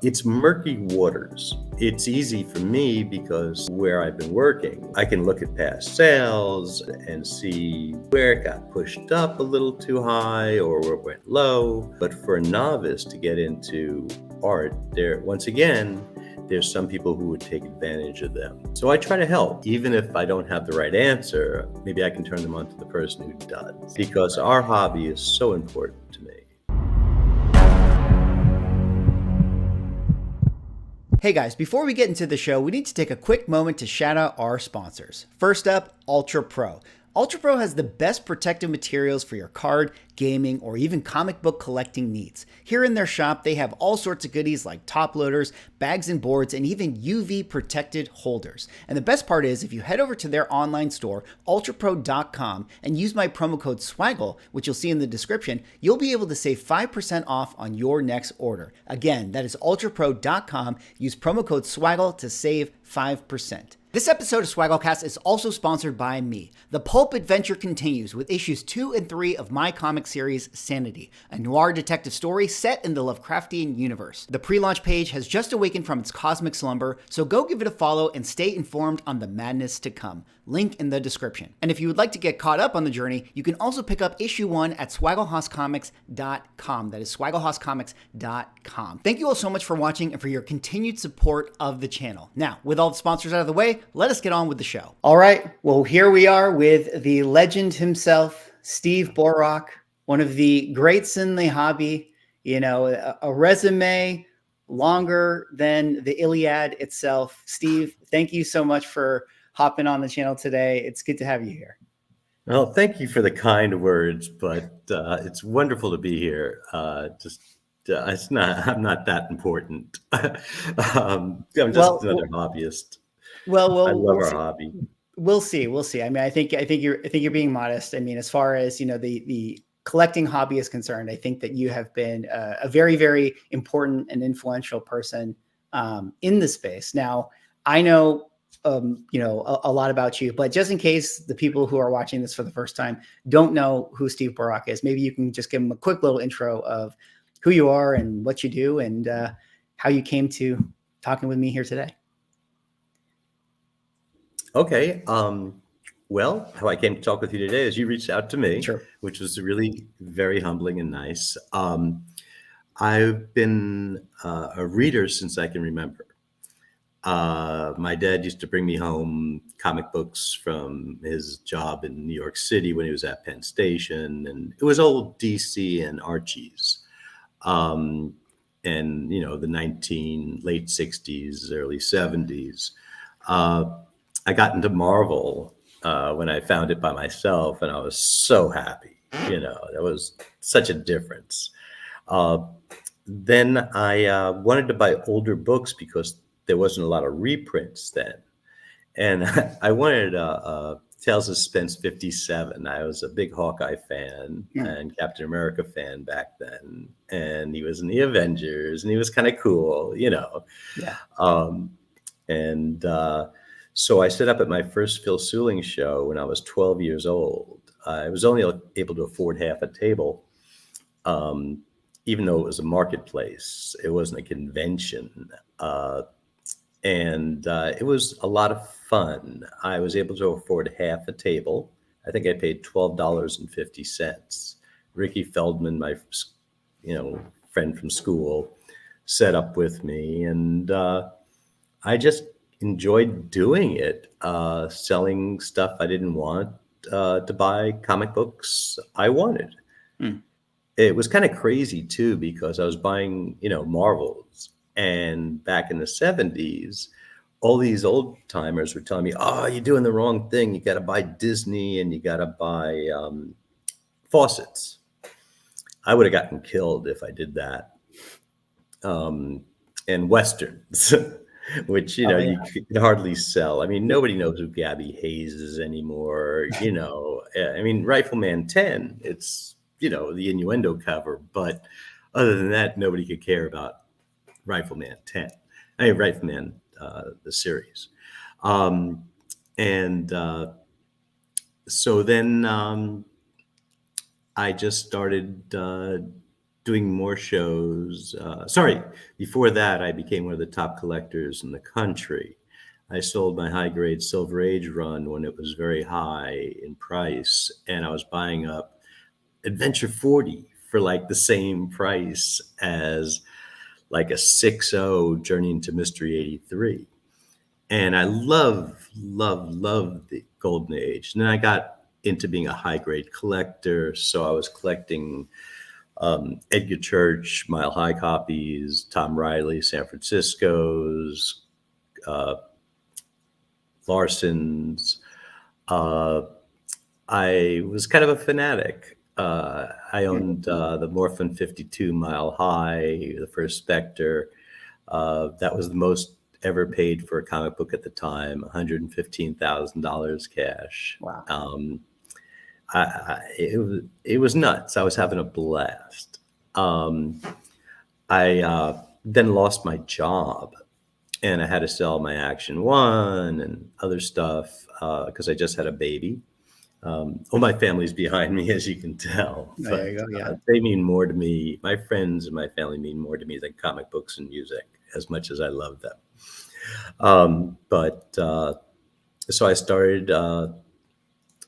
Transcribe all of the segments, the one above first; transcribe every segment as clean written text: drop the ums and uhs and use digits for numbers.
It's murky waters. It's easy for me because where I've been working, I can look at past sales and see where it got pushed up a little too high or where it went low. But for a novice to get into art, once again, there's some people who would take advantage of them. So I try to help. Even if I don't have the right answer, maybe I can turn them on to the person who does, because our hobby is so important to me. Hey guys, before we get into the show, we need to take a quick moment to shout out our sponsors. First up, Ultra Pro. Ultra Pro has the best protective materials for your card, gaming, or even comic book collecting needs. Here in their shop, they have all sorts of goodies like top loaders, bags and boards, and even UV protected holders. And the best part is, if you head over to their online store, ultrapro.com, and use my promo code SWAGGLE, which you'll see in the description, you'll be able to save 5% off on your next order. Again, that is ultrapro.com. Use promo code SWAGGLE to save 5%. This episode of Swagglecast is also sponsored by me. The pulp adventure continues with issues 2 and 3 of my comic series, Sanity, a noir detective story set in the Lovecraftian universe. The pre-launch page has just awakened from its cosmic slumber, so go give it a follow and stay informed on the madness to come. Link in the description. And if you would like to get caught up on the journey, you can also pick up issue 1 at swagglehosscomics.com. That is swagglehosscomics.com. Thank you all so much for watching and for your continued support of the channel. Now, with all the sponsors out of the way, let us get on with the show. All right. Well, here we are with the legend himself, Steve Borock, one of the greats in the hobby. You know, a resume longer than the Iliad itself. Steve, thank you so much for hopping on the channel today. It's good to have you here. Well, thank you for the kind words, but it's wonderful to be here. I'm not that important. I'm just another hobbyist. Well, I love our hobby. We'll see. I mean, I think you're being modest. I mean, as far as, you know, the collecting hobby is concerned, I think that you have been a very, very important and influential person in the space. Now, I know, you know, a lot about you, but just in case the people who are watching this for the first time don't know who Steve Borock is, maybe you can just give them a quick little intro of who you are and what you do and how you came to talking with me here today. Okay. Well, how I came to talk with you today is you reached out to me, Sure. which was really very humbling and nice. I've been a reader since I can remember. My dad used to bring me home comic books from his job in New York City when he was at Penn Station, and it was old DC and Archie's. And, you know, the late 60s, early 70s. I got into Marvel when I found it by myself, and I was so happy. You know, that was such a difference. Then I wanted to buy older books because there wasn't a lot of reprints then. And I wanted Tales of Suspense 57. I was a big Hawkeye fan and Captain America fan back then. And he was in the Avengers, and he was kind of cool, you know. Yeah. So I set up at my first Phil Seuling show when I was 12 years old. I was only able to afford half a table, even though it was a marketplace. It wasn't a convention. And it was a lot of fun. I was able to afford half a table. I think I paid $12.50. Ricky Feldman, my friend from school, set up with me, and I just enjoyed doing it, selling stuff I didn't want to buy comic books I wanted. It was kind of crazy too, because I was buying, you know, Marvels. And back in the 70s, all these old timers were telling me, oh, you're doing the wrong thing. You got to buy Disney and you got to buy faucets. I would have gotten killed if I did that. And Westerns, which, you know, you could hardly sell. I mean, nobody knows who Gabby Hayes is anymore. You know, I mean, Rifleman 10, it's, you know, the innuendo cover. But other than that, nobody could care about Rifleman 10. I mean, Rifleman, the series. So then I just started doing more shows. Sorry, before that, I became one of the top collectors in the country. I sold my high-grade Silver Age run when it was very high in price, and I was buying up Adventure 40 for like the same price as like a 6.0 Journey into Mystery 83. And I love the Golden Age. And then I got into being a high-grade collector, so I was collecting Edgar Church, Mile High copies, Tom Riley, San Francisco's, Larson's. I was kind of a fanatic. I owned the Morphin 52 Mile High, the first Spectre. That was the most ever paid for a comic book at the time, $115,000 cash. Wow. It was nuts. I was having a blast. I then lost my job, and I had to sell my Action One and other stuff because I just had a baby. All my family's behind me, as you can tell. There you go. Yeah. They mean more to me. My friends and my family mean more to me than comic books and music, as much as I love them. So I started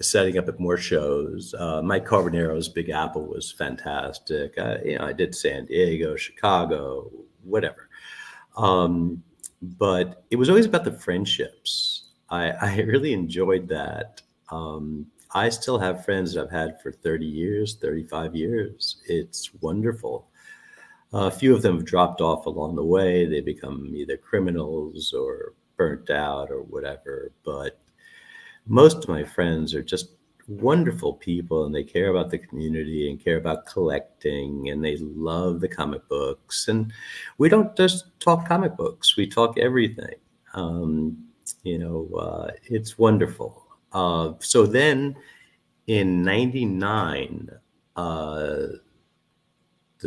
setting up at more shows. Mike Carbonero's Big Apple was fantastic. I did San Diego, Chicago, whatever. But it was always about the friendships. I really enjoyed that. I still have friends that I've had for 30 years, 35 years. It's wonderful. A few of them have dropped off along the way. They become either criminals or burnt out or whatever. But most of my friends are just wonderful people, and they care about the community and care about collecting, and they love the comic books. And we don't just talk comic books. We talk everything. It's wonderful. So then in 99, the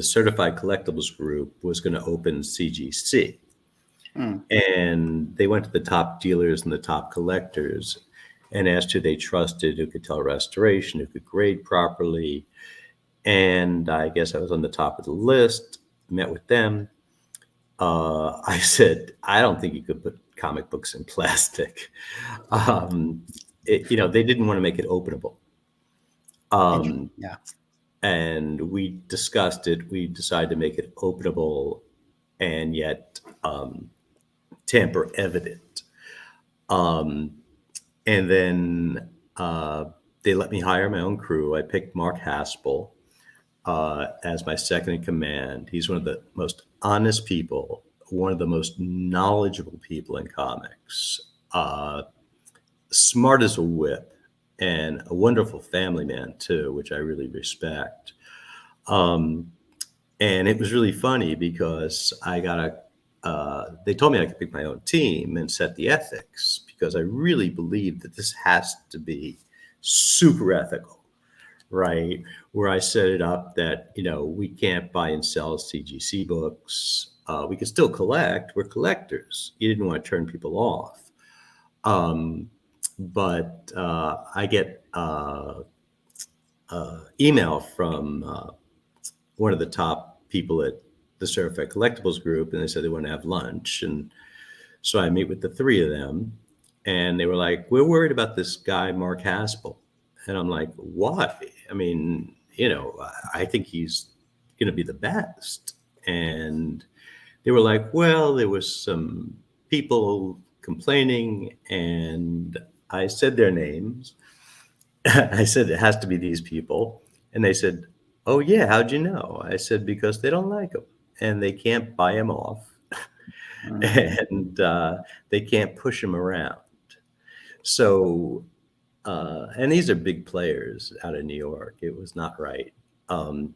Certified Collectibles Group was going to open CGC. And they went to the top dealers and the top collectors and asked who they trusted, who could tell restoration, who could grade properly. And I guess I was on the top of the list, met with them. I said, I don't think you could put comic books in plastic. They didn't want to make it openable. Yeah. And we discussed it. We decided to make it openable and yet tamper evident. And then they let me hire my own crew. I picked Mark Haspel as my second in command. He's one of the most honest people, one of the most knowledgeable people in comics, smart as a whip, and a wonderful family man too, which I really respect. And it was really funny because they told me I could pick my own team and set the ethics, because I really believe that this has to be super ethical, right? Where I set it up that, we can't buy and sell CGC books. We can still collect. We're collectors. You didn't want to turn people off. But I get email from one of the top people at the Certified Collectibles Group, and they said they want to have lunch. And so I meet with the three of them, and they were like, we're worried about this guy, Mark Haspel. And I'm like, why? I mean, I think he's going to be the best. And they were like, well, there was some people complaining, and I said their names. I said, it has to be these people. And they said, oh yeah, how'd you know? I said, because they don't like him and they can't buy him off. And they can't push him around. So, and these are big players out of New York. It was not right. But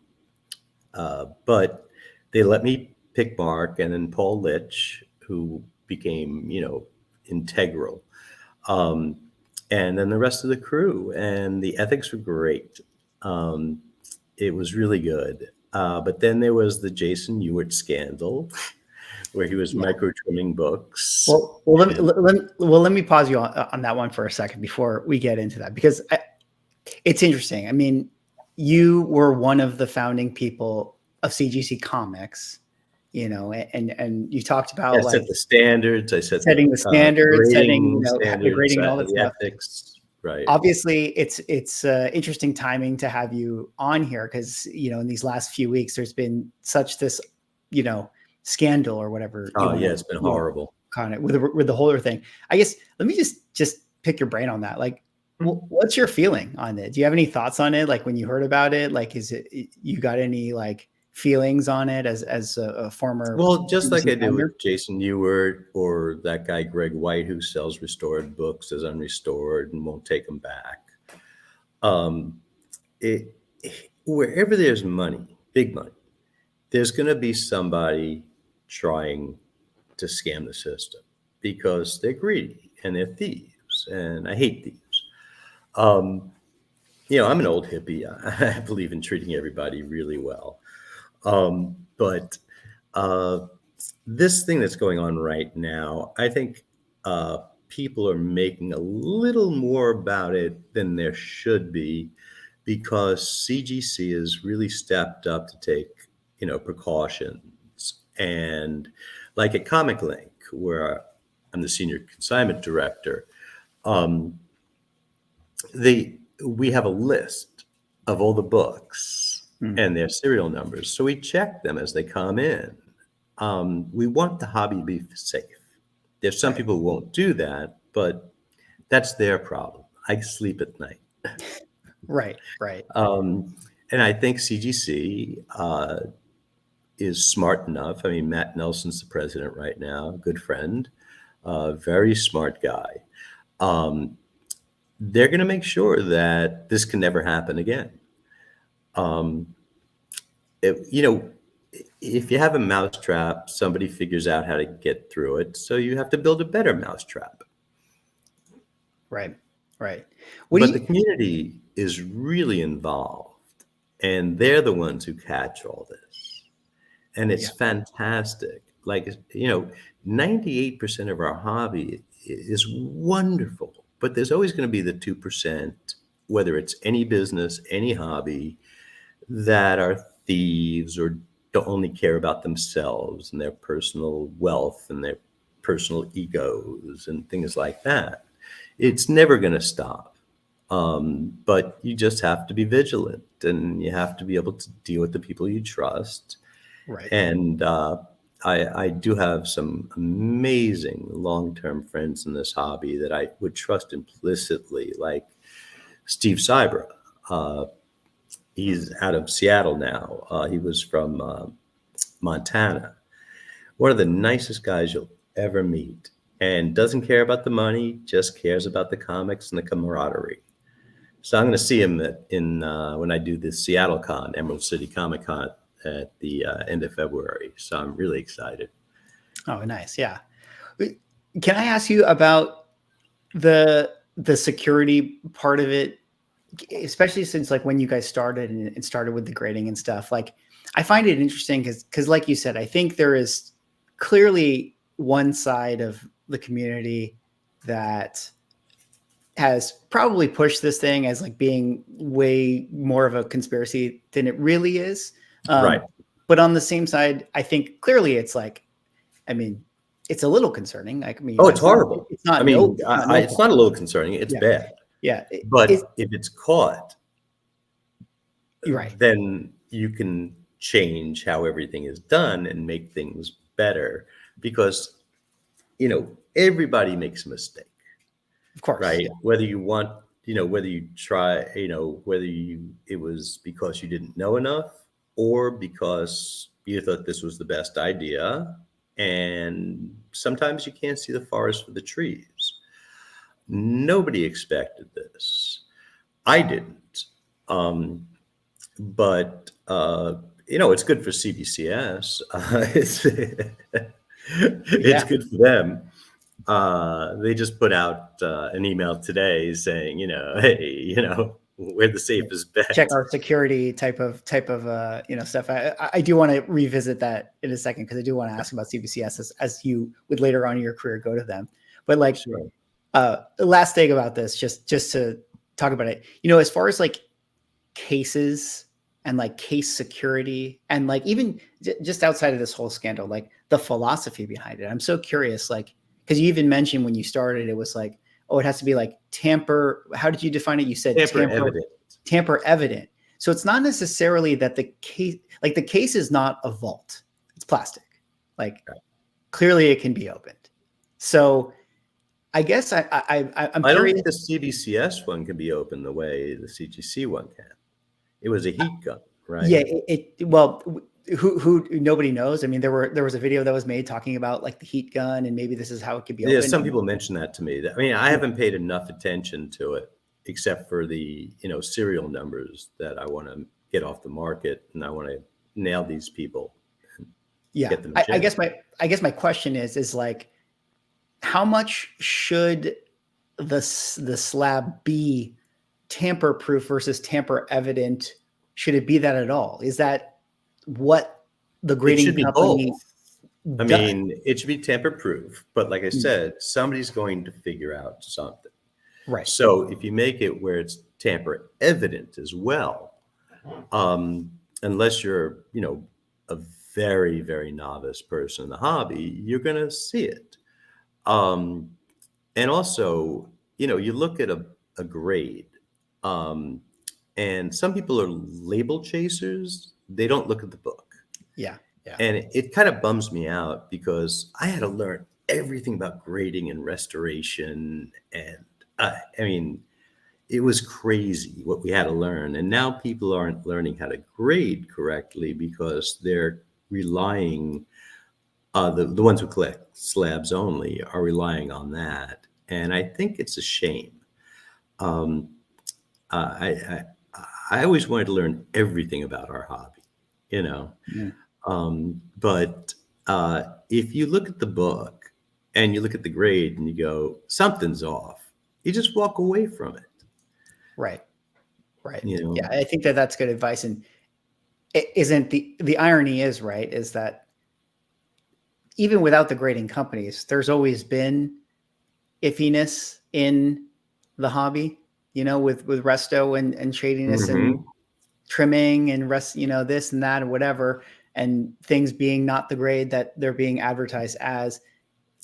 they let me pick Mark, and then Paul Litch, who became, integral. And then the rest of the crew, and the ethics were great. It was really good. But then there was the Jason Ewart scandal, where he was micro trimming books. Well, let me pause you on that one for a second before we get into that, because it's interesting. I mean, you were one of the founding people, of CGC Comics, and you talked I about set the standards. I set setting the standards, setting, grading the standards, grading and all that the stuff. ethics. Right. Obviously, it's interesting timing to have you on here because in these last few weeks there's been such this scandal or whatever. Oh yeah, it's been horrible. Kind of with the Holder thing. I guess let me just pick your brain on that. Like, what's your feeling on it? Do you have any thoughts on it? Like when you heard about it, like you got any like feelings on it as a former? Well, just like I did with Jason Ewart or that guy Greg White who sells restored books as unrestored and won't take them back. Wherever there's money, big money, there's going to be somebody trying to scam the system because they're greedy and they're thieves, and I hate thieves. I'm an old hippie. I believe in treating everybody really well. But this thing that's going on right now, I think people are making a little more about it than there should be because CGC has really stepped up to take, precautions. And like at Comiclink, where I'm the senior consignment director, we have a list of all the books and their serial numbers. So we check them as they come in. We want the hobby to be safe. There's some people who won't do that, but that's their problem. I sleep at night. Right. And I think CGC is smart enough. I mean, Matt Nelson's the president right now, good friend, very smart guy. They're going to make sure that this can never happen again. If you have a mousetrap, somebody figures out how to get through it. So you have to build a better mousetrap. Right. But the community is really involved, and they're the ones who catch all this. And it's fantastic. Like, 98% of our hobby is wonderful, but there's always going to be the 2%, whether it's any business, any hobby, that are thieves or don't only care about themselves and their personal wealth and their personal egos and things like that. It's never going to stop. But you just have to be vigilant, and you have to be able to deal with the people you trust. Right. And I do have some amazing long-term friends in this hobby that I would trust implicitly, like Steve Cybra. He's out of Seattle now. He was from Montana. One of the nicest guys you'll ever meet, and doesn't care about the money, just cares about the comics and the camaraderie. So I'm going to see him when I do the Seattle Con, Emerald City Comic Con, at the end of February. So I'm really excited. Oh, nice. Yeah. Can I ask you about the security part of it, especially since like when you guys started and started with the grading and stuff? Like, I find it interesting because like you said, I think there is clearly one side of the community that has probably pushed this thing as like being way more of a conspiracy than it really is. Right. But on the same side, I think clearly it's like, I mean, it's a little concerning. Like, it's horrible. It's not. It's not a little concerning. It's bad. Yeah. But if it's caught, right, then you can change how everything is done and make things better, because everybody makes a mistake. Of course. Right. Yeah. Whether you want, whether you try, it was because you didn't know enough or because you thought this was the best idea. And sometimes you can't see the forest for the trees. Nobody expected this. I didn't. But it's good for CBCS. It's good for them. They just put out an email today saying, hey, we're the safest bet. Check our security type of stuff. I do want to revisit that in a second, because I do want to ask about CBCS as you would later on in your career go to them. But like, sure. The last thing about this, just to talk about it, as far as like cases and like case security and like even just outside of this whole scandal, like the philosophy behind it. I'm so curious, like, because you even mentioned when you started, it was like, oh, it has to be like tamper. How did you define it? You said Tamper evident. Tamper evident. So it's not necessarily that the case is not a vault. It's plastic. Like clearly it can be opened. So I guess I'm I don't curious. think the CBCS one can be opened the way the CGC one can. It was a heat gun, right? Yeah, well, who nobody knows. I mean, there was a video that was made talking about like the heat gun and maybe this is how it could be opened. Yeah, some people mentioned that to me. I mean, I haven't paid enough attention to it, except for the serial numbers that I want to get off the market, and I want to nail these people. Yeah, I guess my question is like, how much should the slab be tamper proof versus tamper evident? Should it be that at all? Is that what the grading company does? I mean, it should be tamper proof, but like I said, somebody's going to figure out something. Right. So if you make it where it's tamper evident as well, unless you're, a very, very novice person in the hobby, you're going to see it. And also, you look at a grade, and some people are label chasers. They don't look at the book. Yeah. Yeah. And it kind of bums me out because I had to learn everything about grading and restoration. And I mean, it was crazy what we had to learn. And now people aren't learning how to grade correctly because they're relying, the ones who collect slabs only are relying on that. And I think it's a shame. I always wanted to learn everything about our hobby, Yeah. But if you look at the book and you look at the grade and you go, something's off, you just walk away from it. Right. Yeah, I think that's good advice. And it isn't the irony is, right, is that even without the grading companies, there's always been iffiness in the hobby, with resto and shadiness and trimming and this and that and whatever, and things being not the grade that they're being advertised as.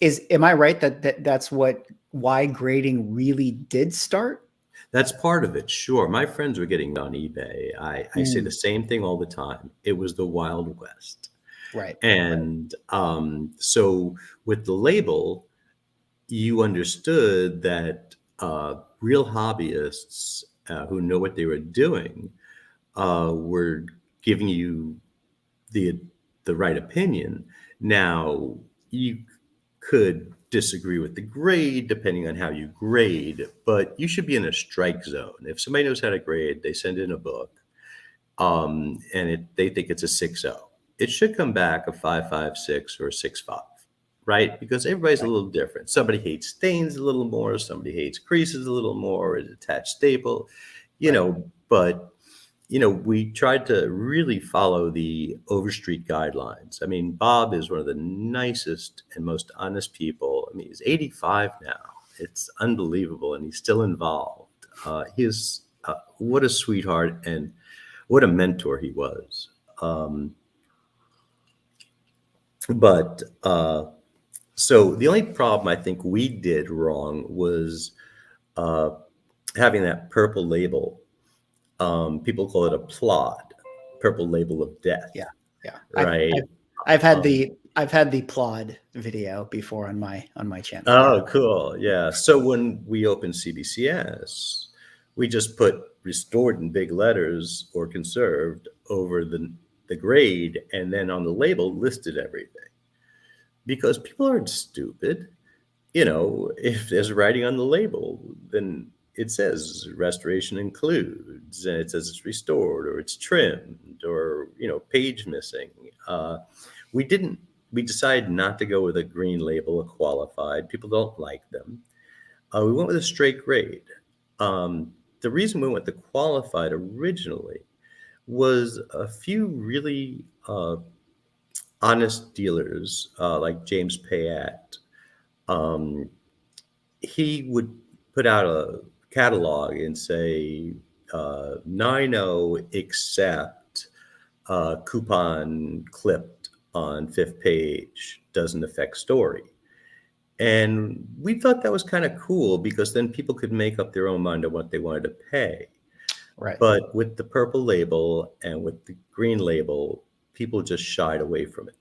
Am I right that's why grading really did start? That's part of it. Sure. My friends were getting on eBay. I say the same thing all the time. It was the Wild West. Right. And so with the label, you understood that real hobbyists who know what they were doing were giving you the right opinion. Now, you could disagree with the grade depending on how you grade, but you should be in a strike zone. If somebody knows how to grade, they send in a book, and they think it's a 6.0. It should come back a 5.56 or a 6.5, right? Because everybody's a little different. Somebody hates stains a little more, somebody hates creases a little more, or a detached staple, but we tried to really follow the Overstreet guidelines. I mean, Bob is one of the nicest and most honest people. I mean, he's 85 now. It's unbelievable, and he's still involved. What a sweetheart and what a mentor he was. So the only problem I think we did wrong was having that purple label. People call it a plod, purple label of death. Yeah. Right. I've had the plod video before on my channel. Oh, cool. Yeah. So when we opened CBCS, we just put restored in big letters or conserved over the grade, and then on the label listed everything. Because people aren't stupid. If there's writing on the label, then it says restoration includes, and it says it's restored or it's trimmed or, page missing. We decided not to go with a green label, a qualified. People don't like them. We went with a straight grade. The reason we went with the qualified originally was a few really honest dealers, like James Payette. He would put out a catalog and say 9.0 except coupon clipped on 5th page doesn't affect story. And we thought that was kind of cool because then people could make up their own mind on what they wanted to pay. Right. But with the purple label and with the green label, people just shied away from it,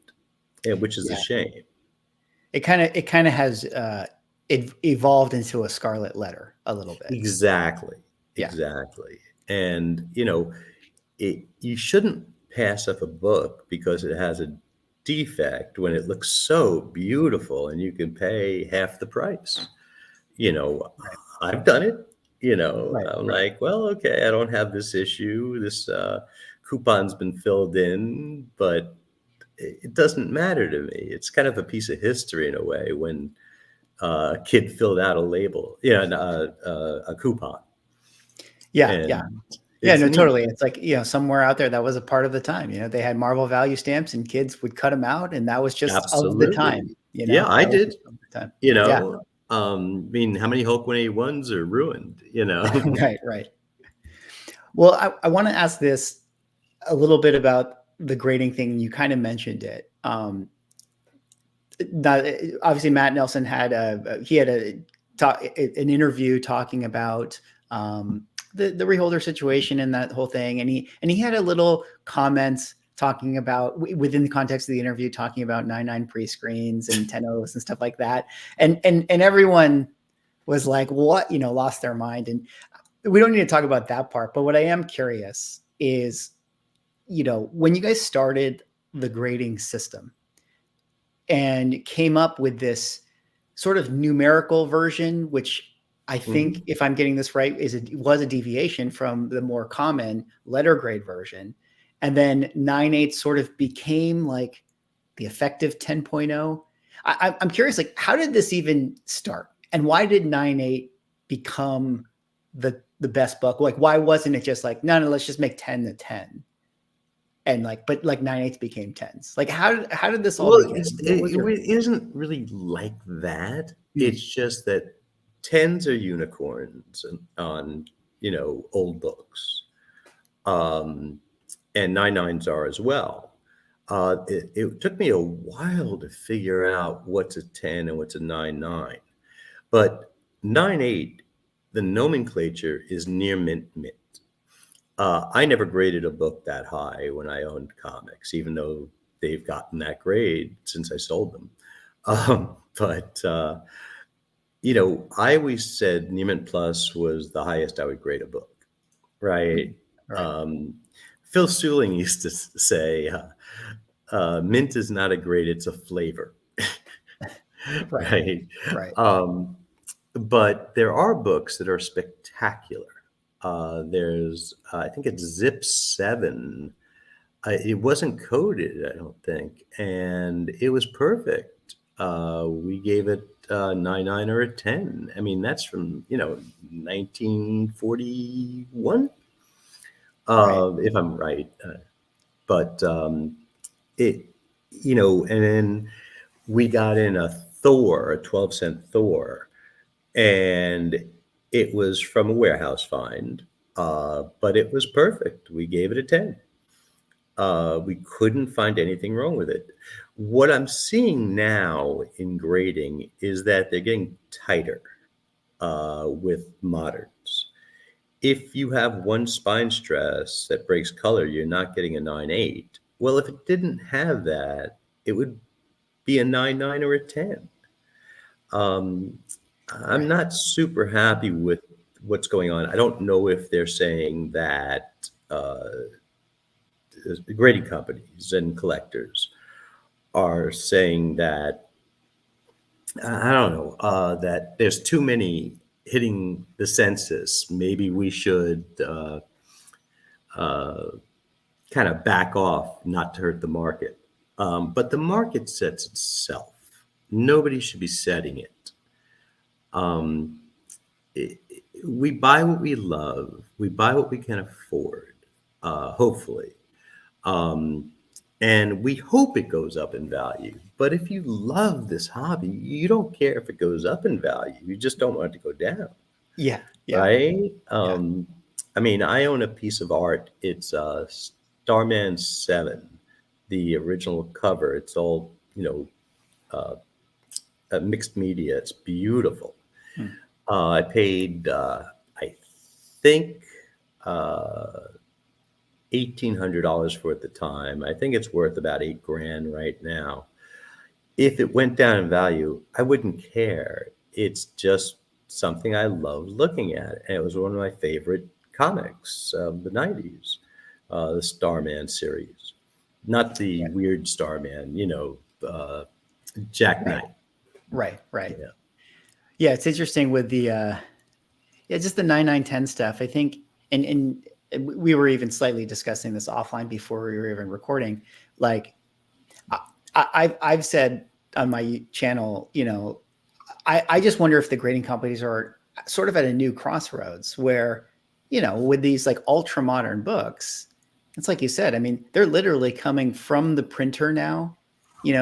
which is a shame. It kind of has it evolved into a scarlet letter a little bit. Exactly. Yeah. Exactly. And, you shouldn't pass up a book because it has a defect when it looks so beautiful and you can pay half the price. I've done it. I'm like, well, okay, I don't have this issue. This coupon's been filled in, but it doesn't matter to me. It's kind of a piece of history in a way when a kid filled out a label, a coupon. Yeah, no, totally. It's like, somewhere out there that was a part of the time. They had Marvel value stamps and kids would cut them out, and that was just Absolutely. of the time. Yeah, I did. Yeah. I mean, how many Hulk 181s are ruined? Right. Well, I want to ask this a little bit about the grading thing. You kind of mentioned it. Obviously, Matt Nelson had an interview talking about the Reholder situation and that whole thing, and he had a little comments talking about, within the context of the interview, talking about 9.9 pre-screens and 10.0s and stuff like that, and everyone was like, what, lost their mind. And we don't need to talk about that part, but what I am curious is, when you guys started the grading system and came up with this sort of numerical version, which I think, if I'm getting this right, was a deviation from the more common letter grade version. And then 9.8 sort of became like the effective 10.0. I'm curious, like, how did this even start? And why did 9.8 become the best book? Like, why wasn't it just like, no, let's just make 10 the 10? And but 9.8 became 10s. Like, how did this all begin? It isn't really like that. It's just that 10s are unicorns on old books, and 9.9s are as well. It took me a while to figure out what's a 10 and what's a 9.9, but 9.8, the nomenclature is near mint. I never graded a book that high when I owned comics, even though they've gotten that grade since I sold them. I always said near mint plus was the highest I would grade a book, right? Phil Suling used to say, mint is not a grade, it's a flavor. Right. But there are books that are spectacular. There's, I think it's Zip 7. It wasn't coded, I don't think, and it was perfect. We gave it 9.9 or a 10. I mean, that's from 1941, if I'm right. But and then we got in a Thor, a 12-cent Thor, and it was from a warehouse find, but it was perfect. We gave it a 10. We couldn't find anything wrong with it. What I'm seeing now in grading is that they're getting tighter with moderns. If you have one spine stress that breaks color, you're not getting a 9.8. Well, if it didn't have that, it would be a 9.9 or a 10. I'm not super happy with what's going on. I don't know if they're saying that grading companies and collectors are saying that, I don't know, that there's too many hitting the census. Maybe we should kind of back off, not to hurt the market. But the market sets itself. Nobody should be setting it. We buy what we love. We buy what we can afford, hopefully. And we hope it goes up in value. But if you love this hobby, you don't care if it goes up in value. You just don't want it to go down. Yeah. Right? I mean, I own a piece of art. It's Starman 7, the original cover. It's all, mixed media. It's beautiful. Hmm. I paid, I think, $1,800 for it at the time. I think it's worth about $8,000 right now. If it went down in value, I wouldn't care. It's just something I love looking at. And it was one of my favorite comics of the 90s, the Starman series. Not the weird Starman, Jack Knight. Right. Yeah. Yeah, it's interesting with the just the 9910 stuff. I think, and we were even slightly discussing this offline before we were even recording. Like, I've said on my channel, I just wonder if the grading companies are sort of at a new crossroads where, with these like ultra modern books, it's like you said, I mean, they're literally coming from the printer now,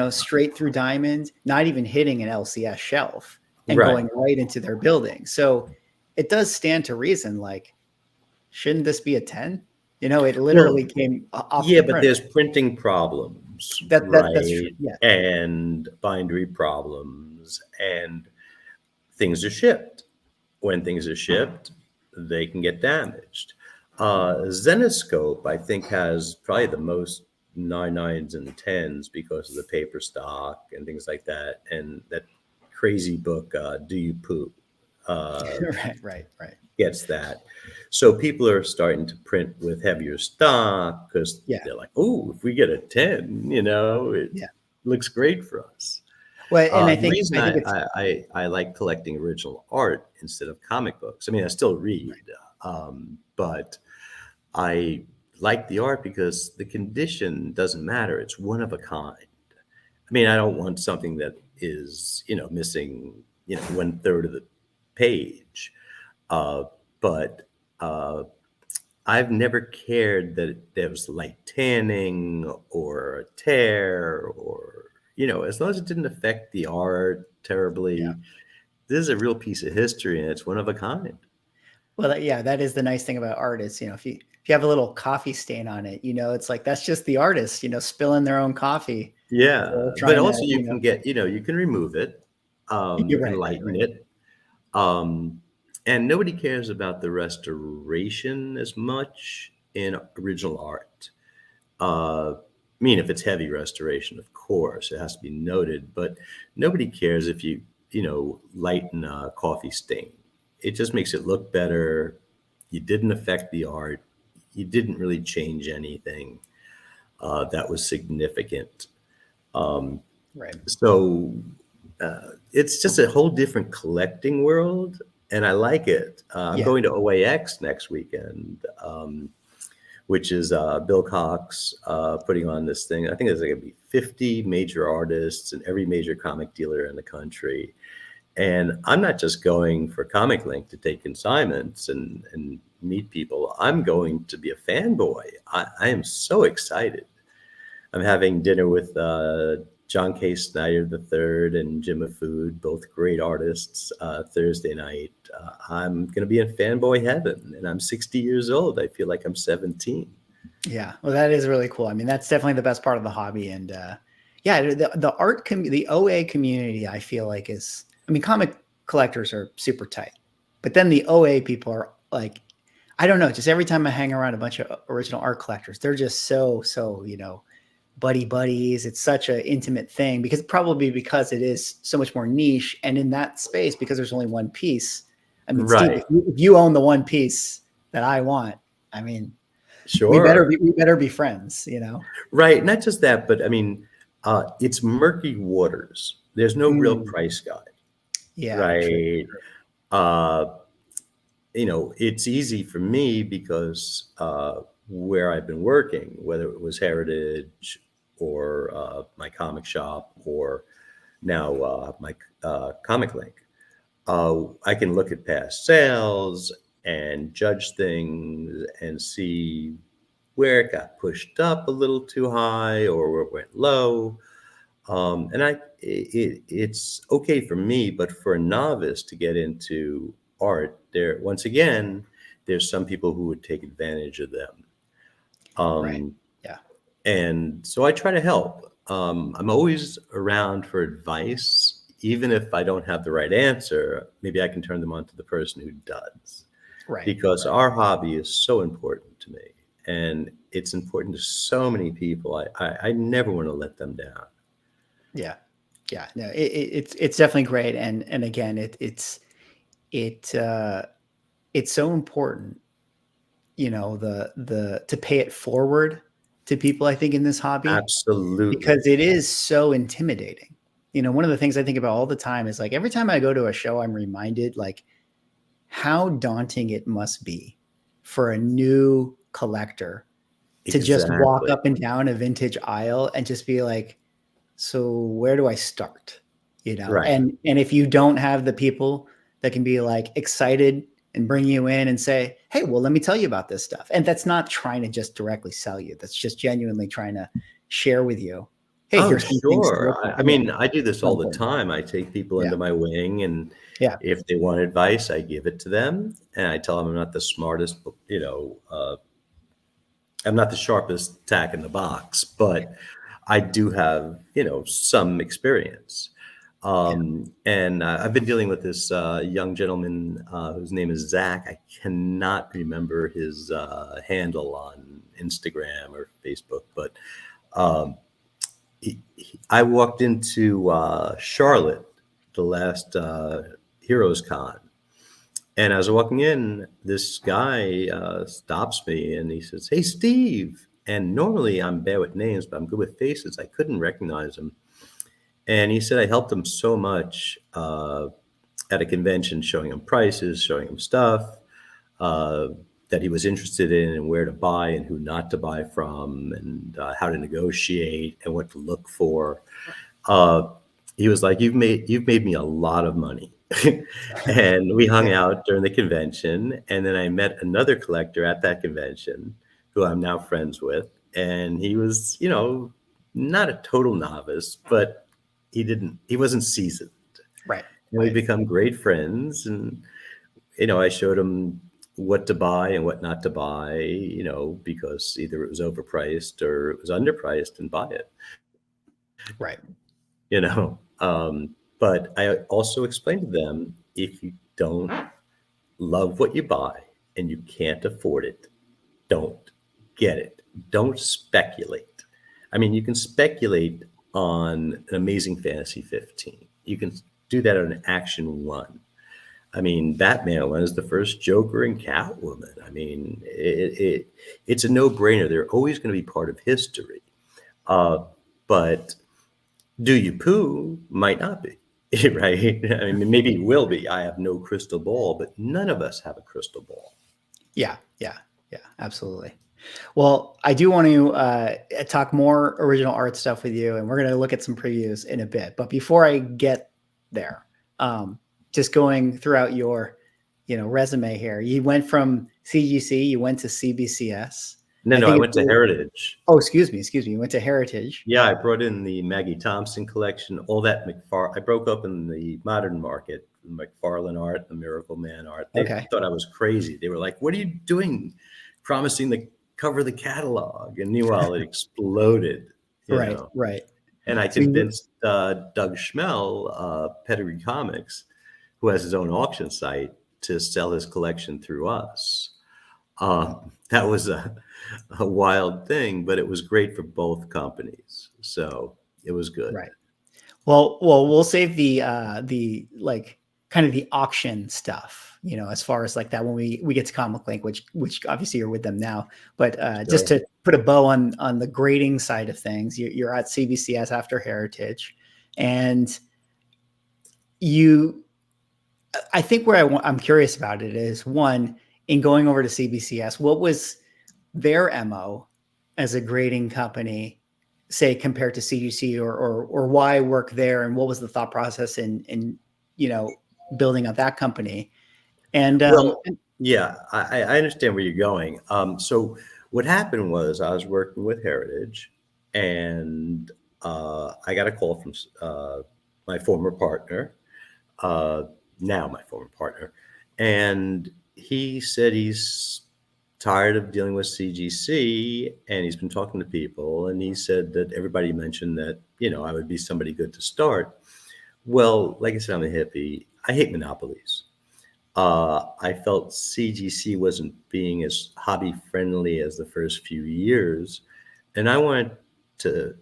straight through Diamond, not even hitting an LCS shelf and Right. going right into their building. So it does stand to reason, like, shouldn't this be a 10? It literally came off Yeah, the but printer. there's printing problems, That's true. right? Yeah. And bindery problems, and things are shipped. When things are shipped, they can get damaged. Zenoscope, I think, has probably the most 99s and 10s because of the paper stock and things like that. And that crazy book, Do You Poo? Right. Gets that. So people are starting to print with heavier stock because Yeah. they're like, oh, if we get a 10, it Yeah. looks great for us. Well, and I The think reason it's I like collecting original art instead of comic books, I mean, I still read, but I like the art because the condition doesn't matter. It's one of a kind. I mean, I don't want something that is, missing, 1/3 of the page. Uh, but I've never cared that there was light tanning or a tear or, as long as it didn't affect the art terribly. This is a real piece of history and it's one of a kind. well, yeah, that is the nice thing about art is, if you have a little coffee stain on it, it's like that's just the artist, spilling their own coffee or Yeah. But trying to, also you can get, you can remove it. You you're can right. lighten it. And nobody cares about the restoration as much in original art. I mean, if it's heavy restoration, of course, it has to be noted, but nobody cares if you, lighten a coffee stain. It just makes it look better. You didn't affect the art. You didn't really change anything that was significant. Right. So it's just a whole different collecting world, and I like it. I'm Yeah. going to OAX next weekend, which is Bill Cox putting on this thing. I think there's going to be 50 major artists and every major comic dealer in the country. And I'm not just going for Comiclink to take consignments and meet people. I'm going to be a fanboy. I am so excited. I'm having dinner with John K. Snyder III and Jim Food, both great artists, Thursday night. I'm going to be in fanboy heaven, and I'm 60 years old. I feel like I'm 17. Yeah. Well, that is really cool. I mean, that's definitely the best part of the hobby. And the art, the OA community, I feel like comic collectors are super tight, but then the OA people are like, I don't know, just every time I hang around a bunch of original art collectors, they're just so, buddies. It's such an intimate thing because it is so much more niche. And in that space, because there's only one piece, I mean, Right. Steve, if you own the one piece that I want, I mean, we Sure. better be friends, Right. Not just that, but I mean, it's murky waters. There's no real Mm. price guide, Yeah, true. right? Uh, it's easy for me because where I've been working, whether it was Heritage or my comic shop or now my Comiclink, I can look at past sales and judge things and see where it got pushed up a little too high or where it went low. And it's okay for me, but for a novice to get into art, once again, there's some people who would take advantage of them. Right. And so I try to help. I'm always around for advice, even if I don't have the right answer. Maybe I can turn them on to the person who does, Right. because our hobby is so important to me, and it's important to so many people. I never want to let them down. Yeah. Yeah. No, it's definitely great. And again, it, it's so important, to pay it forward to people, I think, in this hobby, Absolutely. because it is so intimidating. One of the things I think about all the time is like every time I go to a show, I'm reminded like how daunting it must be for a new collector to just walk Exactly. up and down a vintage aisle and just be like, so where do I start? Right. And if you don't have the people that can be like excited and bring you in and say, hey, well, let me tell you about this stuff. And that's not trying to just directly sell you. That's just genuinely trying to share with you. Hey, Oh, here's some things to sure. look at. I Yeah. mean, I do this So all the important. time. I take people Yeah. under my wing, and Yeah. if they want advice, I give it to them, and I tell them I'm not the smartest, I'm not the sharpest tack in the box, but I do have, some experience. Yeah. And I've been dealing with this young gentleman whose name is Zach. I cannot remember his handle on Instagram or Facebook, but um, I walked into Charlotte, the last Heroes Con, and as I was walking in, this guy stops me and he says, "Hey, Steve." And normally I'm bad with names, but I'm good with faces. I couldn't recognize him. And he said I helped him so much at a convention, showing him prices, showing him stuff uh, that he was interested in, and where to buy and who not to buy from, and how to negotiate and what to look for. Uh, he was like, "You've made me a lot of money." And we hung out during the convention, and then I met another collector at that convention who I'm now friends with, and he was, not a total novice, but he wasn't seasoned. Right. And we Right. become great friends, and I showed him what to buy and what not to buy, because either it was overpriced or it was underpriced, and buy it. Right. you know. But I also explained to them, if you don't love what you buy and you can't afford it, don't get it. Don't speculate. I mean, you can speculate on an Amazing Fantasy 15. You can do that on an Action 1. I mean, Batman was the first Joker and Catwoman. I mean, it's a no-brainer. They're always going to be part of history. Uh, but do you poo might not be, right? I mean, maybe it will be. I have no crystal ball, but none of us have a crystal ball. Yeah. Yeah. Yeah. Absolutely. Well, I do want to talk more original art stuff with you, and we're going to look at some previews in a bit. But before I get there, just going throughout your, resume here, you went from CGC, you went to CBCS. No, I no, I think went to Heritage. oh, excuse me. You went to Heritage. Yeah, I brought in the Maggie Thompson collection, all that I broke up in the modern market, the McFarlane art, the Miracle Man art. They Okay. thought I was crazy. They were like, "What are you doing, promising to cover the catalog?" And meanwhile, it exploded, you Right. know. Right. And I So you, convinced Doug Schmel, Pedigree Comics, who has his own auction site, to sell his collection through us. That was a wild thing, but it was great for both companies. So it was good. right. Well, we'll save the like kind of the auction stuff, as far as like that when we get to Comiclink, which obviously you're with them now. But just Sure. to put a bow on the grading side of things, you're at CBCS after Heritage, and you. I think where I'm curious about it is one in going over to CBCS, what was their MO as a grading company, say compared to CGC, or why work there, and what was the thought process in building up that company? And Well, yeah, I understand where you're going. So what happened was I was working with Heritage, and I got a call from my former partner, uh, now my former partner, and he said he's tired of dealing with CGC, and he's been talking to people, and he said that everybody mentioned that, I would be somebody good to start. Well, like I said, I'm a hippie. I hate monopolies. I felt CGC wasn't being as hobby friendly as the first few years, and I wanted to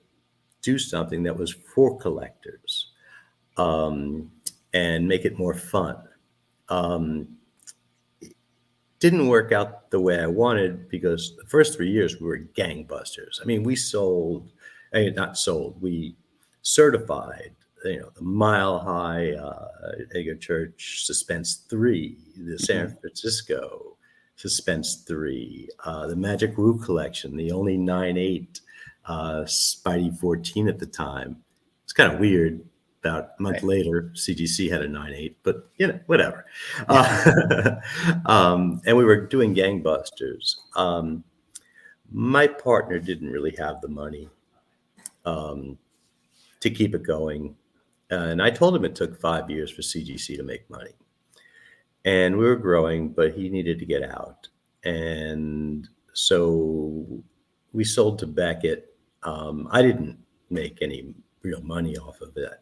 do something that was for collectors, and make it more fun. Didn't work out the way I wanted, because the first 3 years we were gangbusters. I mean, we certified, the Mile High, Ego Church Suspense 3, the San Francisco Suspense 3, the Magic Woo collection, the only 9/8 Spidey 14 at the time. It's kind of weird. About a month later, CGC had a 9/8, but whatever. And we were doing gangbusters. My partner didn't really have the money to keep it going. And I told him it took 5 years for CGC to make money. And we were growing, but he needed to get out. And so we sold to Beckett. I didn't make any real money off of it.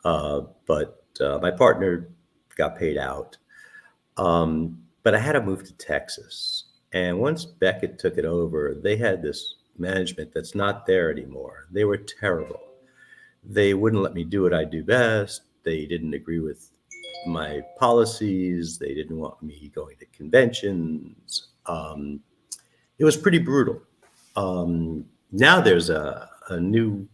But my partner got paid out. But I had to move to Texas. And once Beckett took it over, they had this management that's not there anymore. They were terrible. They wouldn't let me do what I do best. They didn't agree with my policies. They didn't want me going to conventions. It was pretty brutal. Now there's a new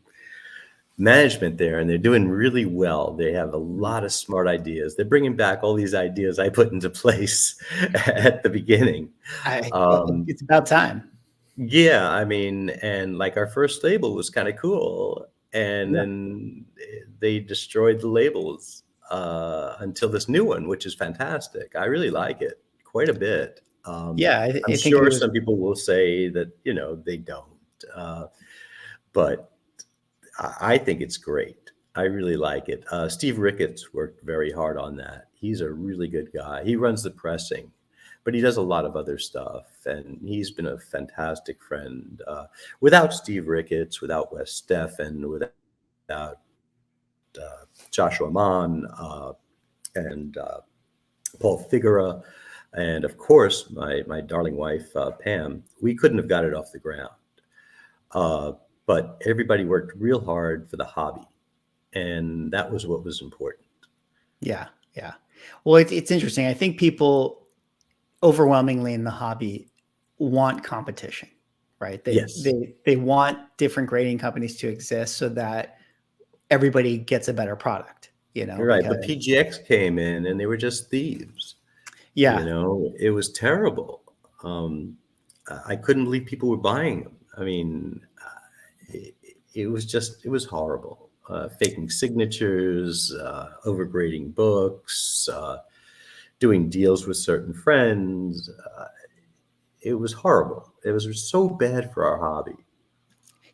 management there, and they're doing really well. They have a lot of smart ideas. They're bringing back all these ideas I put into place at the beginning. It's about time. Yeah, I mean, and like our first label was kind of cool, and then they destroyed the labels until this new one, which is fantastic. I really like it quite a bit. I'm sure some people will say that they don't, but I think it's great. I really like it. Steve Ricketts worked very hard on that. He's a really good guy. He runs the pressing, but he does a lot of other stuff, and he's been a fantastic friend. Without Steve Ricketts, without Wes Steffen, without Joshua Mann, and Paul Figueroa, and of course my darling wife Pam, we couldn't have got it off the ground. But everybody worked real hard for the hobby, and that was what was important. Yeah. Well, it's interesting. I think people overwhelmingly in the hobby want competition, right? They want different grading companies to exist so that everybody gets a better product, Right. But PGX came in and they were just thieves. Yeah. It was terrible. I couldn't believe people were buying them. I mean, it was horrible. Faking signatures, overgrading books, doing deals with certain friends. It was horrible. It was so bad for our hobby.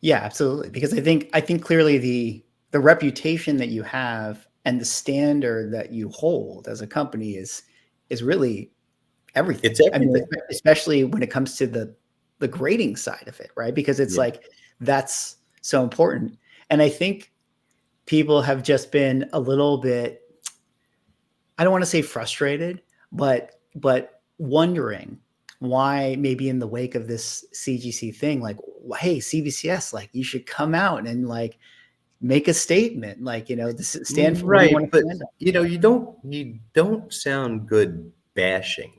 Yeah, absolutely. Because I think clearly the reputation that you have and the standard that you hold as a company is really everything. It's everything. I mean, especially when it comes to the grading side of it, right? Because it's like that's so important. And I think people have just been a little bit, I don't want to say frustrated, but wondering why maybe in the wake of this CGC thing, like, hey, CBCS, like you should come out and like make a statement, like, this stand for right. But you you don't sound good bashing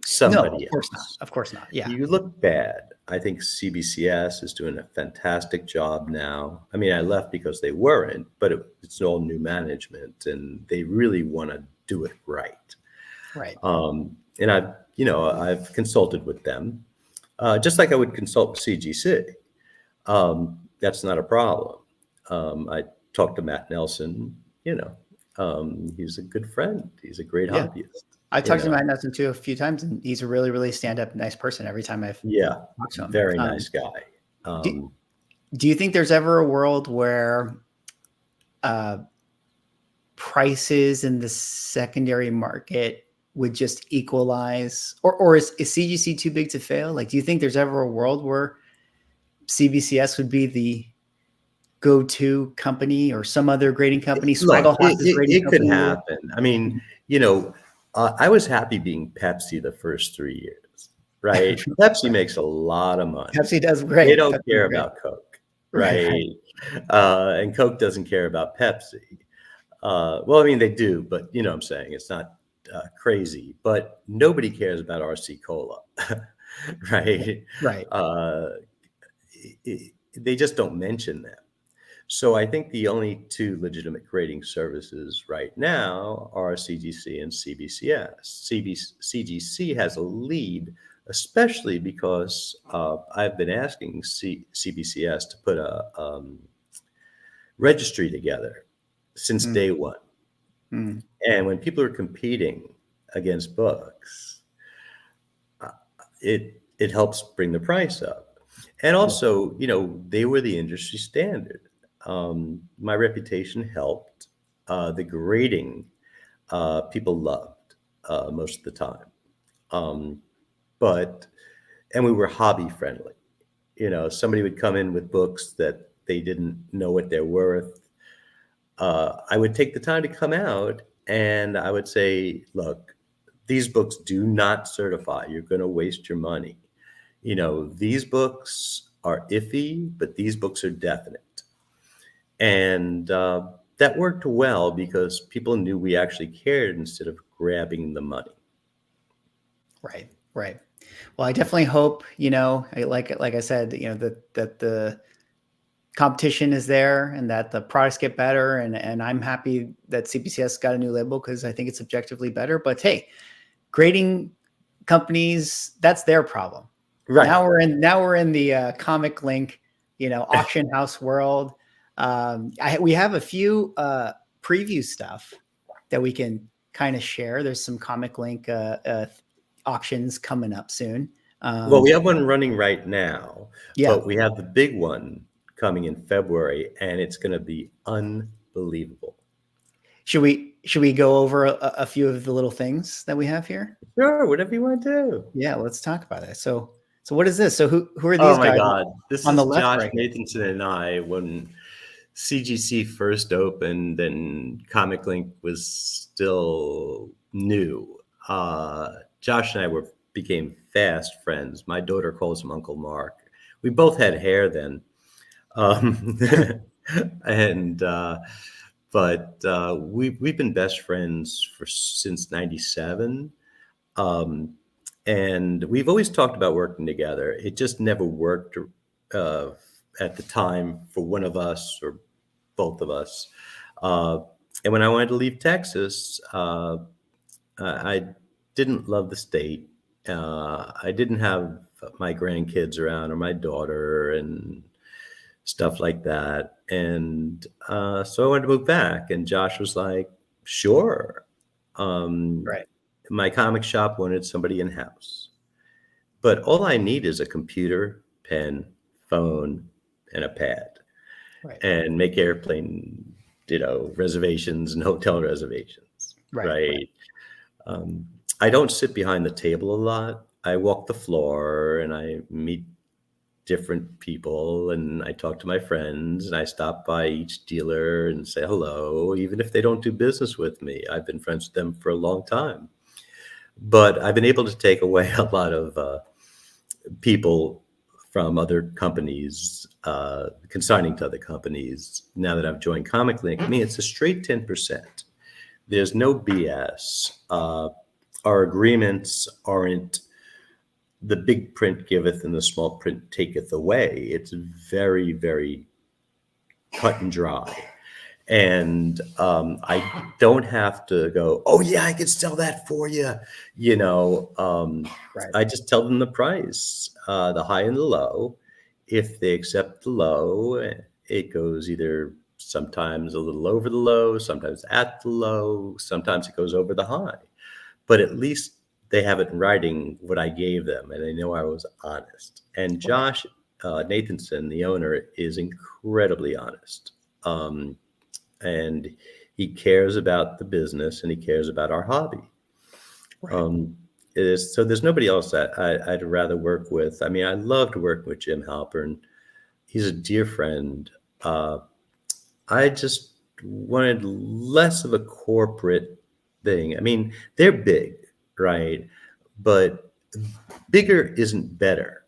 somebody else. Of course not. Yeah. You look bad. I think CBCS is doing a fantastic job now. I mean, I left because they weren't, but it's all new management, and they really want to do it right. Right. And I've consulted with them, just like I would consult with CGC. That's not a problem. I talked to Matt Nelson. He's a good friend. He's a great hobbyist. I talked to Matt Nelson too a few times, and he's a really, really stand-up, nice person. Every time I've talked to him, very nice guy. Do you think there's ever a world where prices in the secondary market would just equalize, or is CGC too big to fail? Like, do you think there's ever a world where CBCS would be the go-to company or some other grading company? Look, Swagglecast's grading it could company. happen. I mean, I was happy being Pepsi the first 3 years, right? Pepsi makes a lot of money. Pepsi does great. They don't Pepsi's care great. about Coke, Right. right? And Coke doesn't care about Pepsi. Well, I mean, they do, but you know what I'm saying? It's not crazy. But nobody cares about RC Cola, right? Right. They just don't mention them. So I think the only two legitimate grading services right now are CGC and CBCS. CGC has a lead, especially because I've been asking CBCS to put a registry together since day one. Mm. And when people are competing against books, it helps bring the price up. And also, they were the industry standard. My reputation helped. The grading, people loved most of the time. And we were hobby friendly. Somebody would come in with books that they didn't know what they're worth. I would take the time to come out and I would say, look, these books do not certify. You're going to waste your money. These books are iffy, but these books are definite. And that worked well because people knew we actually cared instead of grabbing the money. Right. Right. Well, I definitely hope, like I said, that the competition is there and that the products get better. And I'm happy that CBCS got a new label because I think it's objectively better. But hey, grading companies, that's their problem. Right. Now we're in the Comiclink, auction house world. We have a few preview stuff that we can kind of share. There's some Comiclink auctions coming up soon. Well, we have one running right now, yeah. But we have the big one coming in February, and it's going to be unbelievable. Should we go over a few of the little things that we have here? Sure, whatever you want to do. Yeah, let's talk about it. So what is this? So who are these guys? Oh my God, this on is the left Josh right here? Nathanson and I when CGC first opened and Comiclink was still new. Josh and I became fast friends. My daughter calls him Uncle Mark. We both had hair then. But we've been best friends since '97. And we've always talked about working together. It just never worked at the time for one of us or both of us. And when I wanted to leave Texas, I didn't love the state. I didn't have my grandkids around or my daughter and stuff like that. And so I wanted to move back. And Josh was like, sure. Right. My comic shop wanted somebody in-house. But all I need is a computer, pen, phone, and a pad. Right. And make airplane, reservations and hotel reservations. Right. I don't sit behind the table a lot. I walk the floor and I meet different people and I talk to my friends and I stop by each dealer and say hello, even if they don't do business with me. I've been friends with them for a long time. But I've been able to take away a lot of people from other companies, consigning to other companies now that I've joined Comiclink. I mean, it's a straight 10%. There's no BS. Our agreements aren't the big print giveth and the small print taketh away. It's very, very cut and dry. And I don't have to go, oh yeah, I could sell that for you. Right. I just tell them the price, the high and the low. If they accept the low, it goes either sometimes a little over the low, sometimes at the low, sometimes it goes over the high. But at least they have it in writing what I gave them, and they know I was honest. And Josh Nathanson, the owner, is incredibly honest. And he cares about the business and he cares about our hobby. Right. It is, so there's nobody else that I'd rather work with. I mean, I loved working with Jim Halpern. He's a dear friend. Uh, I just wanted less of a corporate thing. I mean, they're big, right? But bigger isn't better.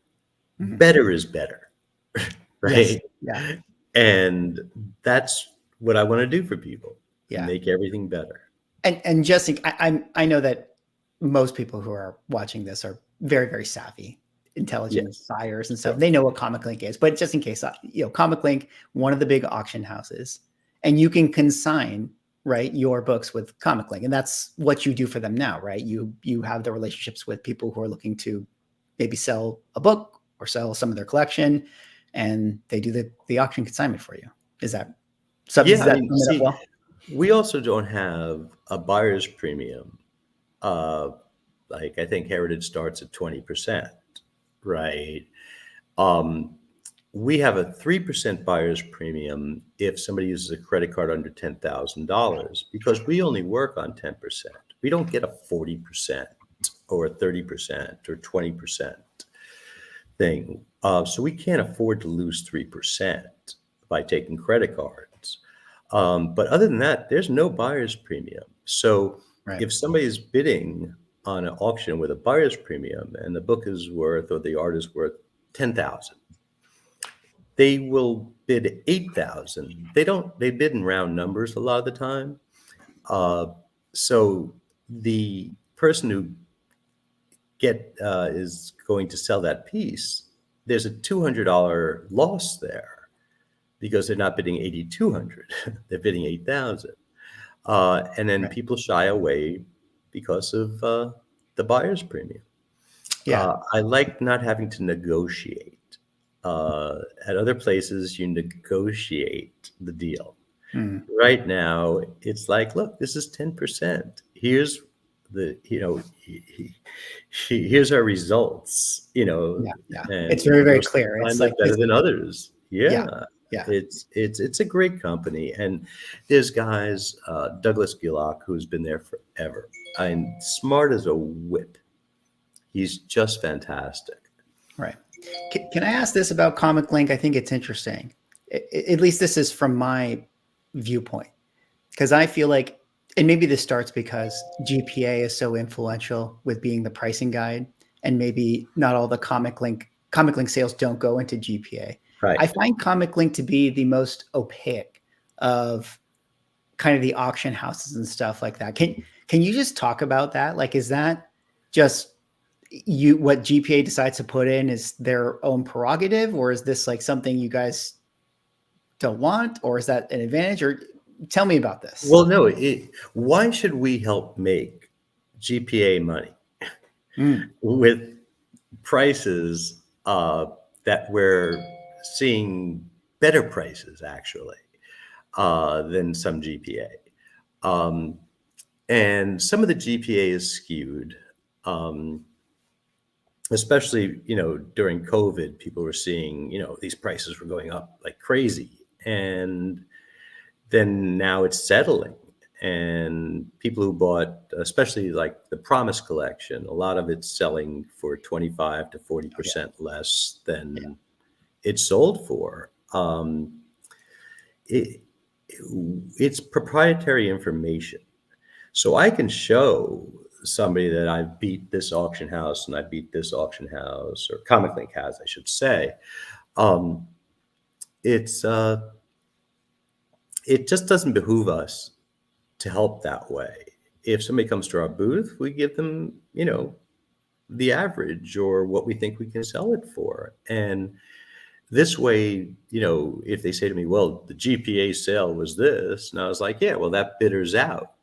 Mhm. Better is better, Yes. right? Yeah. And that's what I want to do for people, Yeah. make everything better. And Jesse, I know that most people who are watching this are very, very savvy, intelligent Yes. buyers and stuff. So, They know what Comiclink is, but just in case, Comiclink, one of the big auction houses, and you can consign, right, your books with Comiclink, and that's what you do for them now, right? You have the relationships with people who are looking to maybe sell a book or sell some of their collection, and they do the auction consignment for you. Is that something? yeah, Does I that mean, sum it up see, well? we also don't have a buyer's premium. Uh, like I think Heritage starts at 20%, right? Um, we have a 3% buyer's premium if somebody uses a credit card under $10,000 because we only work on 10%. We don't get a 40% or a 30% or 20% thing. So we can't afford to lose 3% by taking credit cards. But other than that, there's no buyer's premium. So Right. if somebody is bidding on an auction with a buyer's premium and the book is worth or the art is worth 10,000, they will bid 8,000. They bid in round numbers a lot of the time. Uh, so the person who is going to sell that piece, there's a $200 loss there because they're not bidding 8,200, they're bidding 8,000. And then Right. people shy away because of the buyer's premium. Yeah. I like not having to negotiate. At other places, you negotiate the deal. Mm. Right now, it's like, look, this is 10%. Here's here's our results, Yeah, yeah. It's and very, very most of clear. the time It's they're like better this. than others. Yeah, Yeah, yeah. it's a great company, and there's guys, Douglas Gillock, who's been there forever, and smart as a whip. He's just fantastic. Right. Can I ask this about Comic Link? I think it's interesting. At least this is from my viewpoint, because I feel like, and maybe this starts because GPA is so influential with being the pricing guide, and maybe not all the Comic Link sales don't go into GPA. I Right. find Comic Link to be the most opaque of kind of the auction houses and stuff like that. Can you just talk about that? Like, is that just what GPA decides to put in is their own prerogative, or is this like something you guys don't want, or is that an advantage? Or tell me about this. Well, no, why should we help make GPA money Mm, with prices that we're seeing better prices actually than some GPA? Um, and some of the GPA is skewed, um, especially, during COVID, people were seeing, these prices were going up like crazy. And then now it's settling. And people who bought, especially like the Promise collection, a lot of it's selling for 25 to oh, yeah, 40% less yeah, than it's sold for. It, it's proprietary information. So I can show somebody that I beat this auction house and I beat this auction house, or Comiclink has, I should say. Um, it's it just doesn't behoove us to help that way. If somebody comes to our booth, we give them, the average or what we think we can sell it for. And this way, if they say to me, well, the GPA sale was this, and I was like, yeah, well, that bidder's out.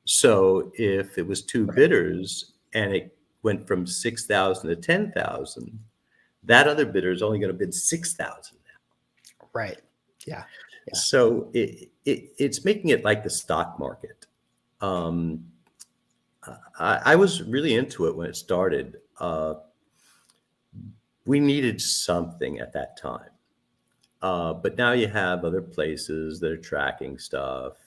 So if it was two right, bidders and it went from 6,000 to 10,000, that other bidder is only going to bid 6,000. right, yeah, yeah, So it's making it like the stock market. Um, I was really into it when it started. We needed something at that time. But now you have other places that are tracking stuff.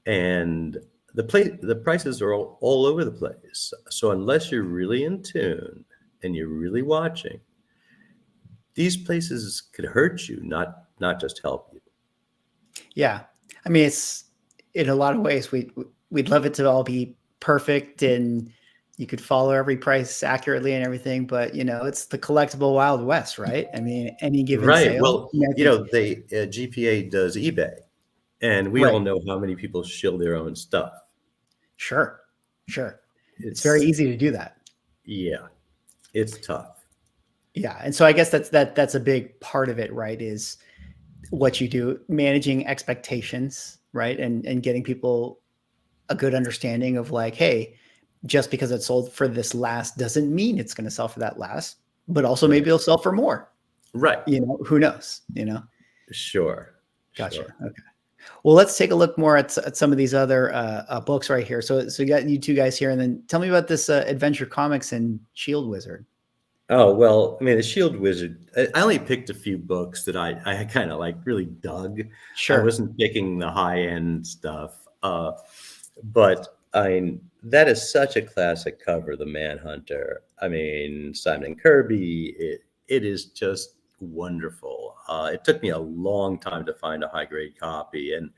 And the prices are all over the place. So unless you're really in tune and you're really watching, these places could hurt you, not just help you. Yeah. I mean, it's in a lot of ways, we'd love it to all be perfect and you could follow every price accurately and everything, but it's the collectible Wild West, right? I mean, any given Right. sale. Well, I mean, I think, they GPA does eBay, and we all right. know how many people shill their own stuff. Sure. Sure. It's very It's easy to do that. Yeah, it's tough. Yeah. And so I guess that's a big part of it, right? Is what you do, managing expectations, right? And getting people a good understanding of like, hey, just because it sold for this last doesn't mean it's going to sell for that last, but also Right. maybe it'll sell for more. Right. Who knows? Sure. Gotcha. Sure. Okay. Well, let's take a look more at some of these other books right here. So you got you two guys here, and then tell me about this Adventure Comics and Shield Wizard. Oh, well, I mean, the Shield Wizard, I only picked a few books that I kind of like really dug. I Sure. wasn't picking the high end stuff. But I mean, that is such a classic cover, The Manhunter. I mean, Simon and Kirby, it is just wonderful. It took me a long time to find a high grade copy. And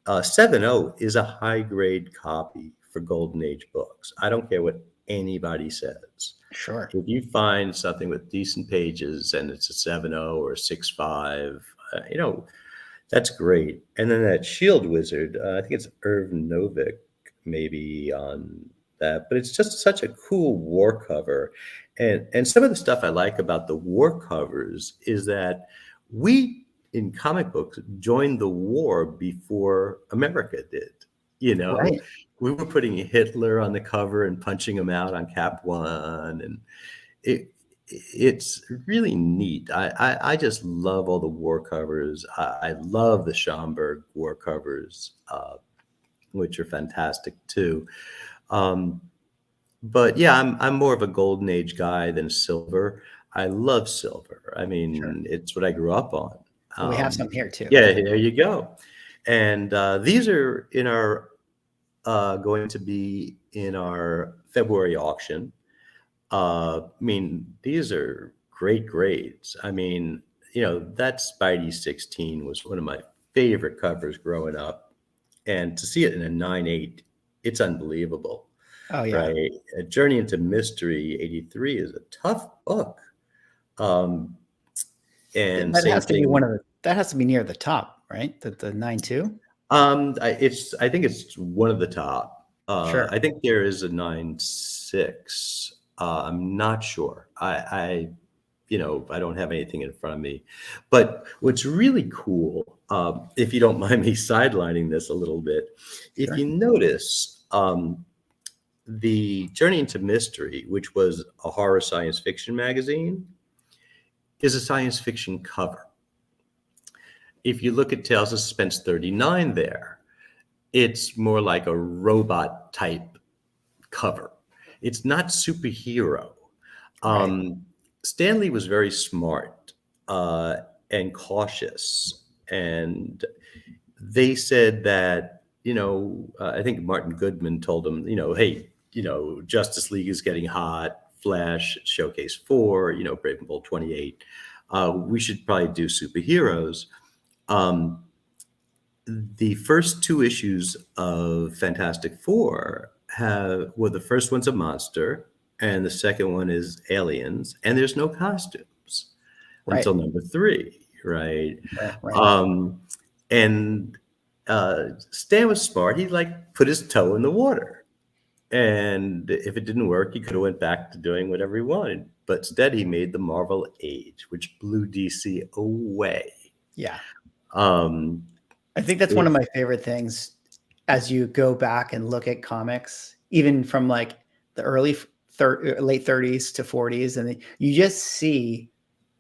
7.0 is a high grade copy for Golden Age books. I don't care what anybody says. Sure. If you find something with decent pages and it's a 7.0 or a 6.5, that's great. And then that Shield Wizard, I think it's Irv Novick maybe on that, but it's just such a cool war cover. And some of the stuff I like about the war covers is that we in comic books joined the war before America did. Right. We were putting Hitler on the cover and punching him out on Cap One, and it's really neat. I just love all the war covers. I love the Schomburg war covers, which are fantastic too. But yeah, I'm more of a Golden Age guy than silver. I love silver. I Sure. mean, it's what I grew up on. Well, we have some here too. Yeah, there you go. And these are in our going to be in our February auction. I mean, these are great grades. I mean, that Spidey 16 was one of my favorite covers growing up. And to see it in a 9.8, it's unbelievable. Oh yeah. Right? A Journey into Mystery 83 is a tough book. And That same has to be thing. that has to be near the top, right? The 9.2. I think it's one of the top. Sure. I think there is a 9.6. I'm not sure. I don't have anything in front of me. But what's really cool, if you don't mind me sidelining this a little bit, if Sure. you notice, the Journey into Mystery, which was a horror science fiction magazine, is a science fiction cover. If you look at Tales of Suspense 39 there, it's more like a robot type cover. It's not superhero. Right. Stanley was very smart and cautious. And they said that, I think Martin Goodman told him, hey, Justice League is getting hot, Flash, Showcase 4, Brave and Bold 28. We should probably do superheroes. The first two issues of Fantastic Four the first one's a monster, and the second one is aliens, and there's no costumes Right. until number 3, right? Right. And Stan was smart. He put his toe in the water, and if it didn't work, he could have went back to doing whatever he wanted. But instead, he made the Marvel Age, which blew DC away. Yeah. Um, I think that's one of my favorite things as you go back and look at comics, even from like the late 30s to 40s, and you just see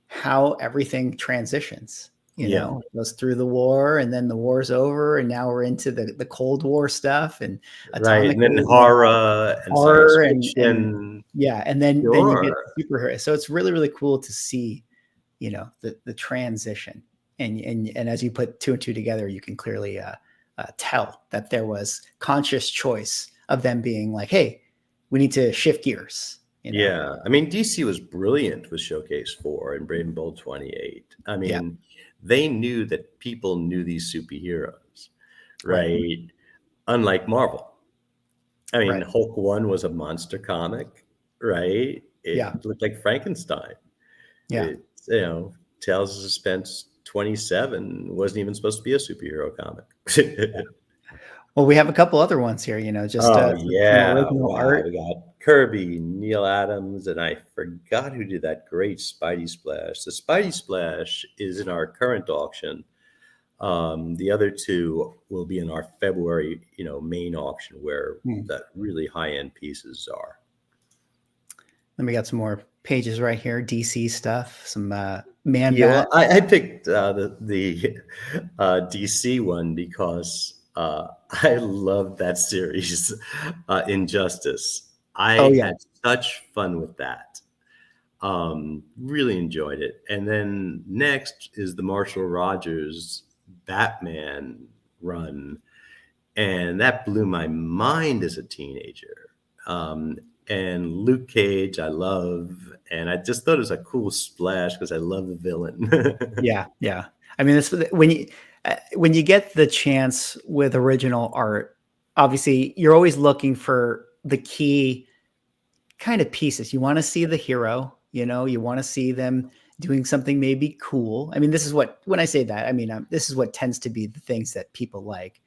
how everything transitions. It goes through the war, and then the war's over, and now we're into the Cold War stuff and right, atomic and then age, horror and science horror, and fiction. yeah, and then you get Sure. superheroes. So it's really really cool to see, the transition, and as you put two and two together, you can clearly tell that there was conscious choice of them being like, hey, we need to shift gears. Yeah, I mean, DC was brilliant with Showcase 4 and Brave and Bold 28. I mean, they knew that people knew these superheroes, right? Unlike Marvel. I mean, Hulk 1 was a monster comic, right? It looked like Frankenstein. It's, Tales of Suspense 27 wasn't even supposed to be a superhero comic. Well, we have a couple other ones here, just original art. We got Kirby, Neil Adams, and I forgot who did that great Spidey Splash. The Spidey Splash is in our current auction. The other two will be in our February, main auction where that really high-end pieces are. Then we got some more pages right here, DC stuff, some Man Bat. I picked the DC one because I love that series, Injustice. I had such fun with that. Really enjoyed it. And then next is the Marshall Rogers Batman run, and that blew my mind as a teenager. And Luke Cage, I love, and I just thought it was a cool splash because I love the villain. Yeah. I mean, this when you get the chance with original art, obviously you're always looking for the key kind of pieces. You want to see the hero, you want to see them doing something maybe cool. I mean, this is what, when I say that, I mean, this is what tends to be the things that people like.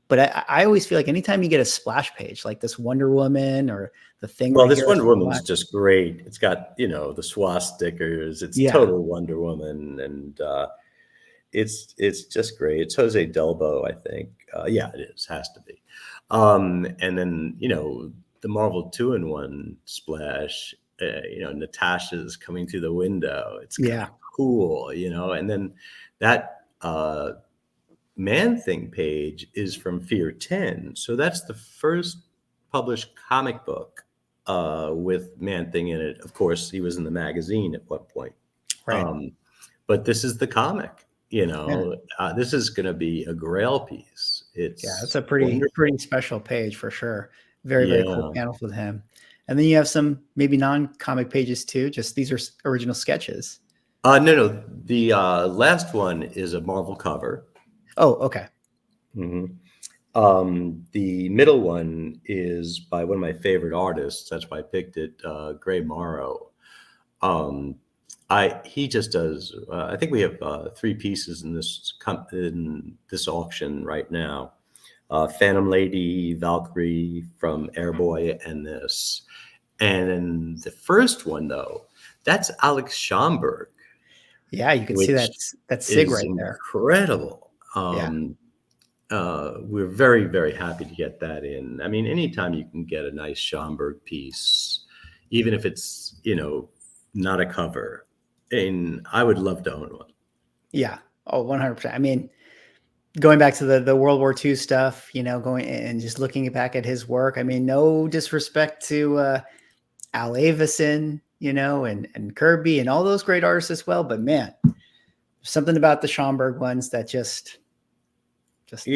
But I always feel like anytime you get a splash page like this Wonder Woman or the thing. Well, this Wonder Woman's just great. It's got, the swastikas. It's total Wonder Woman. And it's just great. It's Jose Delbo, I think. Yeah, it is. Has to be. And then, the Marvel 2-in-1 splash, Natasha's coming through the window. It's cool, and then that Man-Thing page is from Fear 10. So that's the first published comic book with Man-Thing in it. Of course, he was in the magazine at one point. Right. But this is the comic, this is going to be a grail piece. It's a pretty special page for sure. Very, very cool panels with him. And then you have some maybe non-comic pages too. Just these are original sketches. No. The last one is a Marvel cover. Oh, okay. Mm-hmm. The middle one is by one of my favorite artists. That's why I picked it, Gray Morrow. He just does. I think we have 3 pieces in this auction right now. Phantom Lady, Valkyrie from Airboy, and this. And then the first one, though, that's Alex Schomburg. Yeah, you can see that Sig right there. Incredible. We're very, very happy to get that in. I mean, anytime you can get a nice Schomburg piece, even if it's, not a cover, and I would love to own one. Yeah. Oh, 100%. I mean, going back to the World War II stuff, going and just looking back at his work. I mean, no disrespect to Al Avison, and Kirby and all those great artists as well. But man, something about the Schomburg ones that it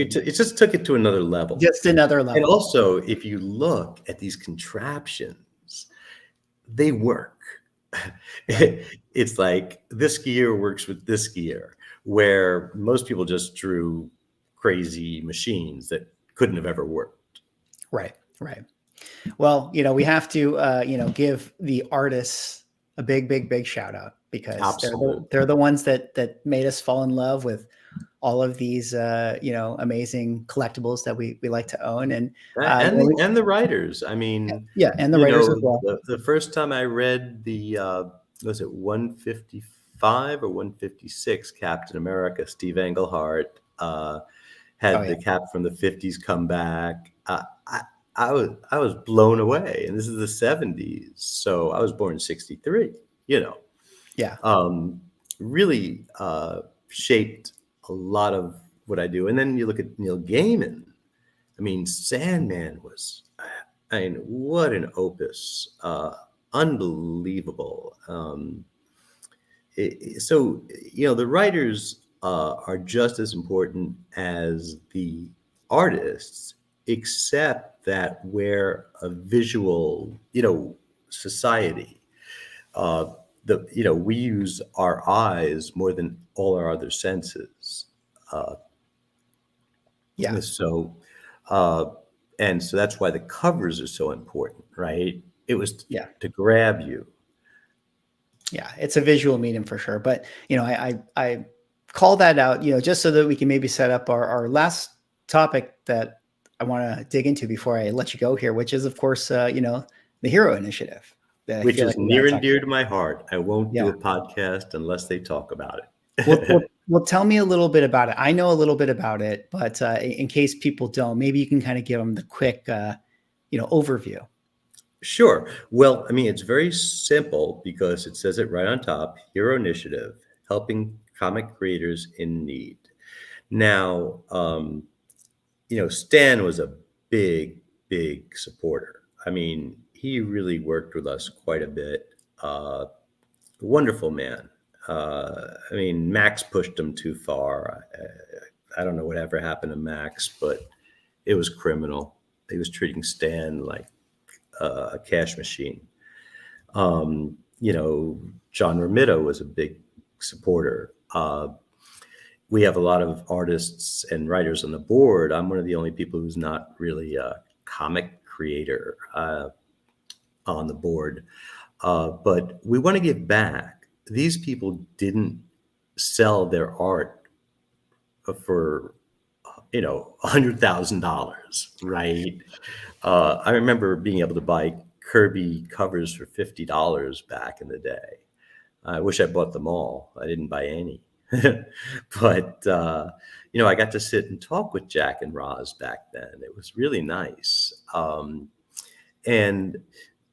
just took it to another level. Just another level. And also, if you look at these contraptions, they work. It's like this gear works with this gear, where most people just drew crazy machines that couldn't have ever worked. Right. Well, we have to, give the artists a big, big, big shout out because they're the ones that made us fall in love with all of these, amazing collectibles that we like to own. And the writers. I mean, and the writers as well. The first time I read the, was it 155 or 156 Captain America, Steve Englehart had the cap from the 50s come back. I was blown away, and this is the 70s. So I was born in 63, really shaped a lot of what I do. And then you look at Neil Gaiman. I mean, Sandman was, what an opus. Unbelievable. So, the writers are just as important as the artists, except that we're a visual, society. Uh, we use our eyes more than all our other senses. Uh, Yeah. so, uh, and so that's why the covers are so important, right? It was Yeah. to grab you. Yeah, it's a visual medium for sure. But I call that out, just so that we can maybe set up our last topic that I want to dig into before I let you go here, which is of course, the Hero Initiative that I Which feel is like we got near to and talk dear about. to my heart. I won't do Yeah. a podcast unless they talk about Well, well, it. well, tell me a little bit about it. I know a little bit about it, but in case people don't, maybe you can kind of give them the quick, overview. Sure. Well, I mean, it's very simple because it says it right on top, Hero Initiative, helping comic creators in need. Now, Stan was a big, big supporter. I mean, he really worked with us quite a bit. Wonderful man. I mean, Max pushed him too far. I don't know whatever happened to Max, but it was criminal. He was treating Stan like a cash machine. John Romito was a big supporter. We have a lot of artists and writers on the board. I'm one of the only people who's not really a comic creator on the board. But we want to give back. These people didn't sell their art for, $100,000, right? I remember being able to buy Kirby covers for $50 back in the day. I wish I bought them all. I didn't buy any. But, I got to sit and talk with Jack and Roz back then. It was really nice. And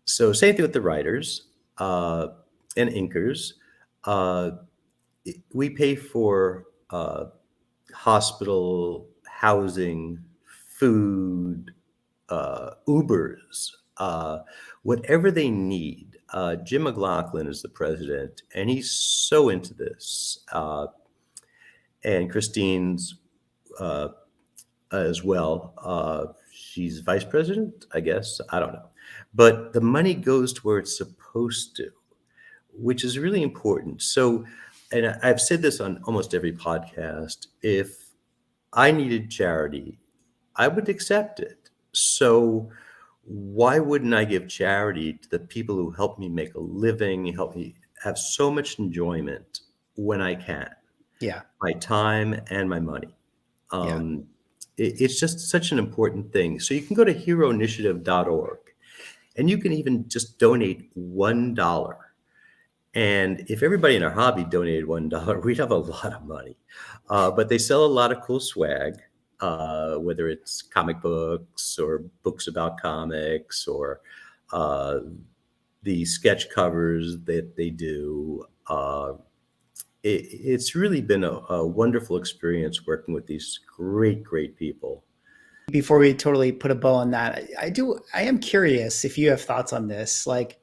so same thing with the writers and inkers. Uh, we pay for hospital, housing, food, Ubers, whatever they need. Jim McLaughlin is the president, and he's so into this. And Christine's as well. She's vice president, I guess. I don't know. But the money goes to where it's supposed to, which is really important. So, and I've said this on almost every podcast, if I needed charity, I would accept it. So why wouldn't I give charity to the people who help me make a living, help me have so much enjoyment when I can? Yeah. My time and my money. Yeah. It's just such an important thing. So you can go to heroinitiative.org and you can even just donate $1. And if everybody in our hobby donated $1, we'd have a lot of money. But they sell a lot of cool swag, whether it's comic books or books about comics or the sketch covers that they do. It's really been a wonderful experience working with these great, great people. Before we totally put a bow on that, I am curious if you have thoughts on this. Like,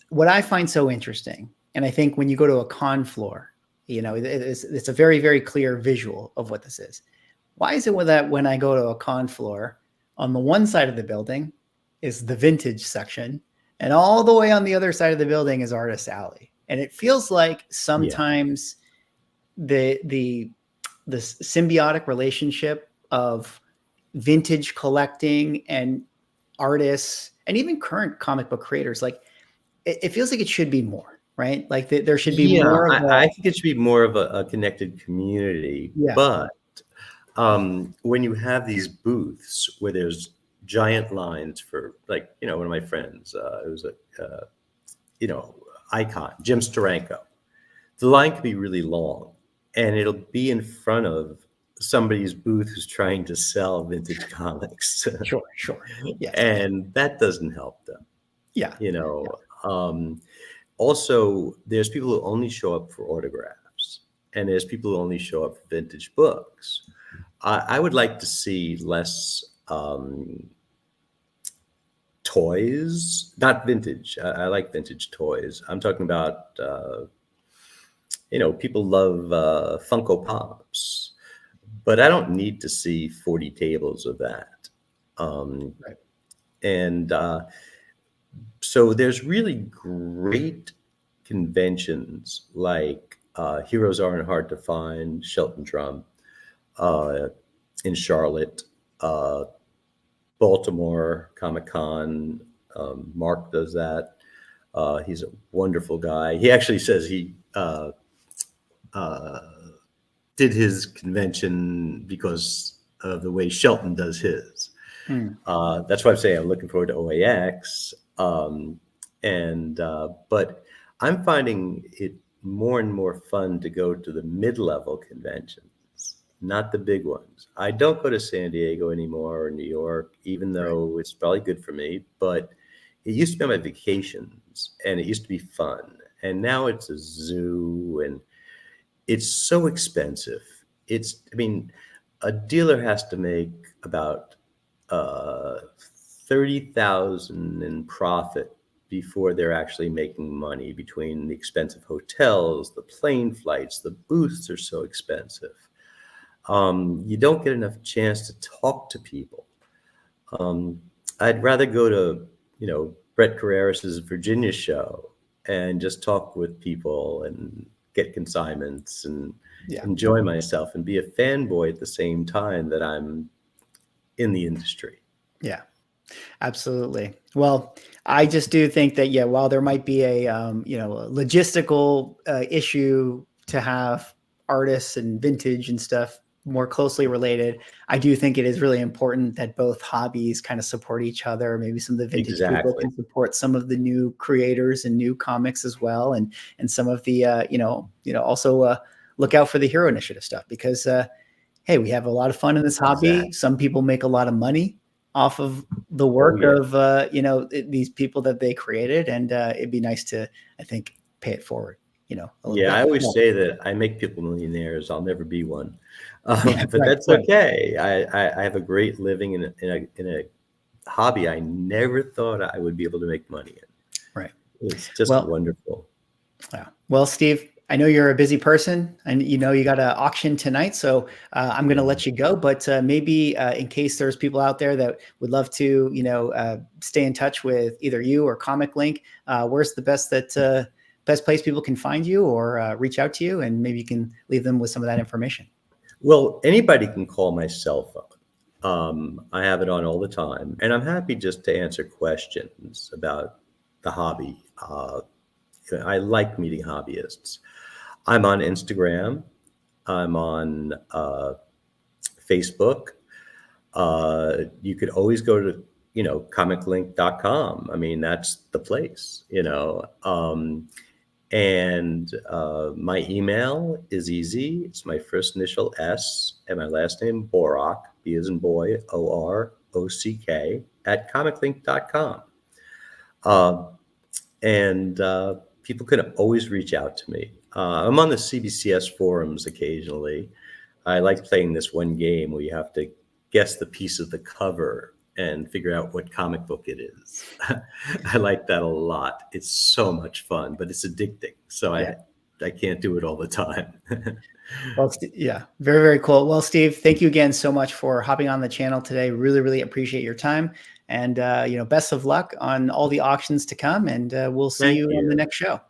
what I find so interesting, and I think when you go to a con floor, it's a very, very clear visual of what this is. Why is it that when I go to a con floor, on the one side of the building is the vintage section, and all the way on the other side of the building is Artist Alley? And it feels like sometimes the symbiotic relationship of vintage collecting and artists and even current comic book creators, like it feels like it should be more, right? Like there should be more of I think it should be more of a connected community. Yeah. But when you have these booths where there's giant lines for, like, one of my friends, it was a, icon, Jim Steranko. The line could be really long, and it'll be in front of somebody's booth who's trying to sell vintage comics. Sure. Yes. And that doesn't help them. Yeah. Also, there's people who only show up for autographs, and there's people who only show up for vintage books. I would like to see less toys, not vintage. I like vintage toys. I'm talking about, people love Funko Pops, but I don't need to see 40 tables of that. Right. And so there's really great conventions like Heroes Aren't Hard to Find, Shelton Drum, in Charlotte, Baltimore Comic Con. Mark does that. He's a wonderful guy. He actually says he did his convention because of the way Shelton does his. That's why I'm saying I'm looking forward to OAX. But I'm finding it more and more fun to go to the mid-level conventions, not the big ones. I don't go to San Diego anymore or New York, even though it's probably good for me, but it used to be on my vacations and it used to be fun. And now it's a zoo and it's so expensive. I mean, a dealer has to make about 30,000 in profit before they're actually making money, between the expensive hotels, the plane flights, the booths are so expensive. You don't get enough chance to talk to people. I'd rather go to, Brett Carreras' Virginia show and just talk with people and get consignments and enjoy myself and be a fanboy at the same time that I'm in the industry. Yeah, absolutely. Well, I just do think that, while there might be a logistical issue to have artists and vintage and stuff more closely related, I do think it is really important that both hobbies kind of support each other. Maybe some of the vintage people can support some of the new creators and new comics as well, and some of the also look out for the Hero Initiative stuff, because hey, we have a lot of fun in this hobby. Some people make a lot of money off of the work of these people that they created, and it'd be nice to, I think, pay it forward. I always say that I make people millionaires. I'll never be one, but that's okay. I have a great living in a hobby I never thought I would be able to make money in. Right. It's just wonderful. Yeah. Well, Steve, I know you're a busy person, and you got an auction tonight, so I'm going to let you go. But maybe in case there's people out there that would love to, stay in touch with either you or Comiclink, where's the best place people can find you or reach out to you, and maybe you can leave them with some of that information? Well, anybody can call my cell phone. I have it on all the time, and I'm happy just to answer questions about the hobby. I like meeting hobbyists. I'm on Instagram. I'm on Facebook. You could always go to, comiclink.com. I mean, that's the place, and my email is easy. It's my first initial S and my last name, Borock, B as in boy, OROCK, @comiclink.com. People can always reach out to me. I'm on the CBCS forums occasionally. I like playing this one game where you have to guess the piece of the cover and figure out what comic book it is. I like that a lot. It's so much fun, but it's addicting. So I can't do it all the time. Well, very, very cool. Well, Steve, thank you again so much for hopping on the channel today. Really, really appreciate your time. And, best of luck on all the auctions to come. And we'll see you on the next show.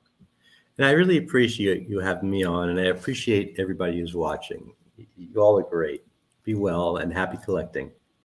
And I really appreciate you having me on. And I appreciate everybody who's watching. You all are great. Be well and happy collecting.